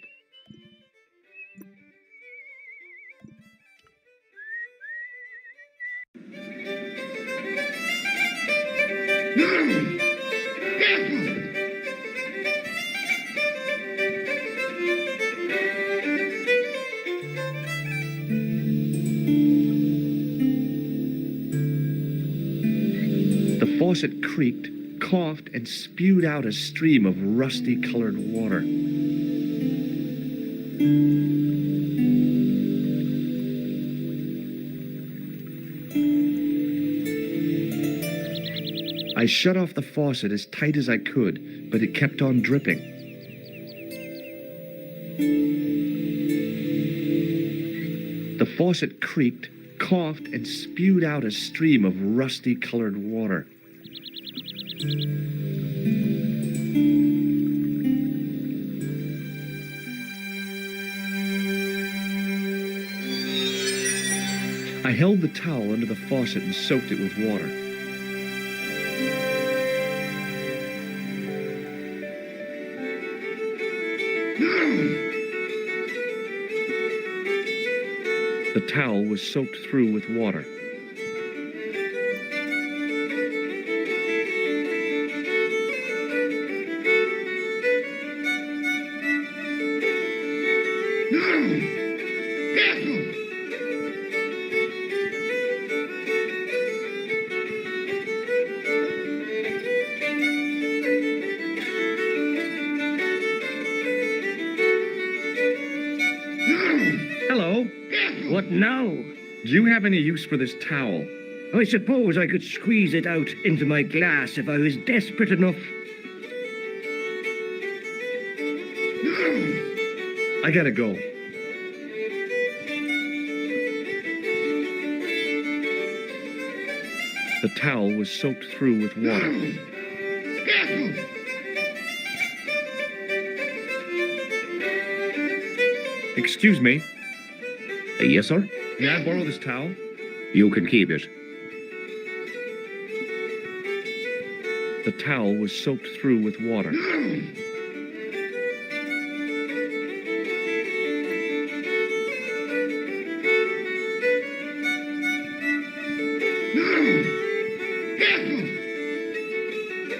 The faucet creaked, coughed, and spewed out a stream of rusty-colored water. I shut off the faucet as tight as I could, but it kept on dripping. The faucet creaked, coughed, and spewed out a stream of rusty-colored water. I held the towel under the faucet and soaked it with water. The towel was soaked through with water. Hello. What now? Do you have any use for this towel? I suppose I could squeeze it out into my glass if I was desperate enough. I gotta go. The towel was soaked through with water. Excuse me, Yes, sir? may I borrow this towel? You can keep it. The towel was soaked through with water.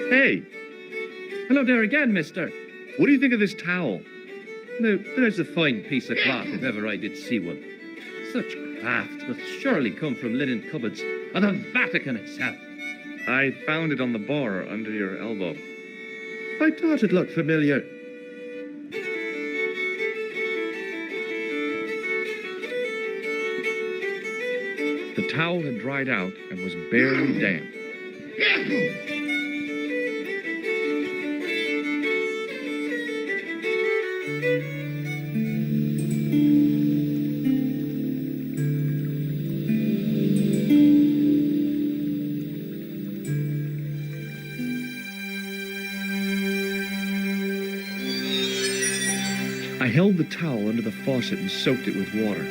Hey, Hello there again, mister. what do you think of this towel? Now, there's a fine piece of cloth if ever I did see one. Such craft must surely come from linen cupboards or the Vatican itself. I found it on the bar under your elbow. I thought it looked familiar. The towel had dried out and was barely damp. I held the towel under the faucet and soaked it with water.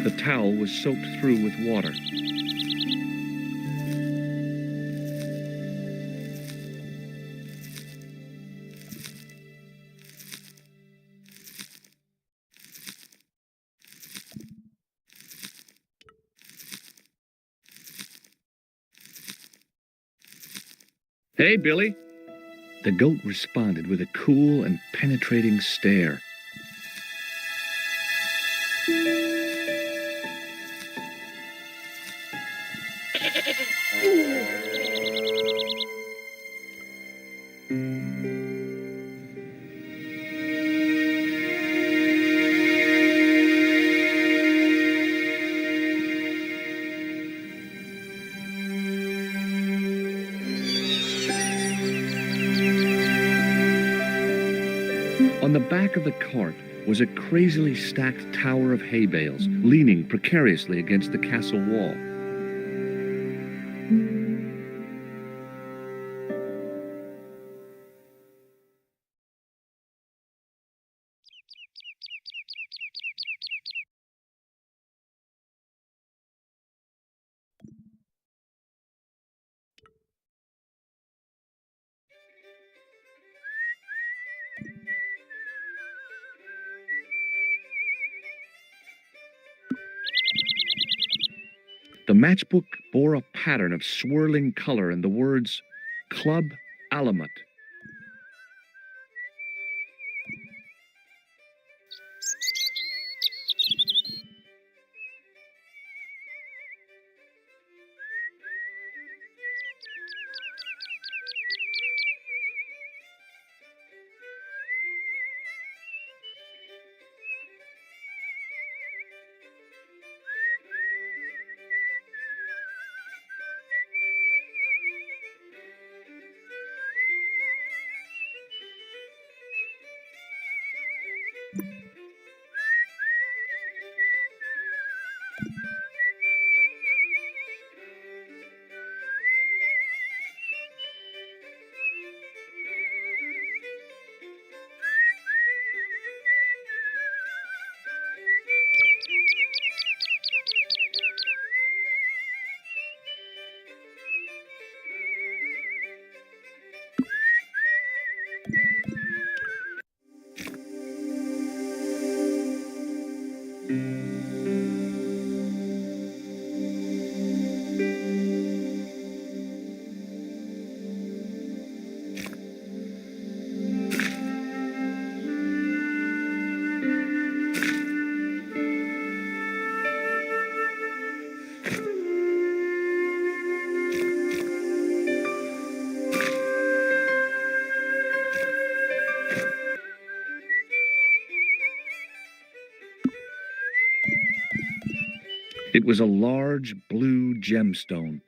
The towel was soaked through with water. Hey, Billy. The goat responded with a cool and penetrating stare. On the back of the cart was a crazily stacked tower of hay bales, leaning precariously against the castle wall. The matchbook bore a pattern of swirling color and the words, Club Alamut. It was a large blue gemstone,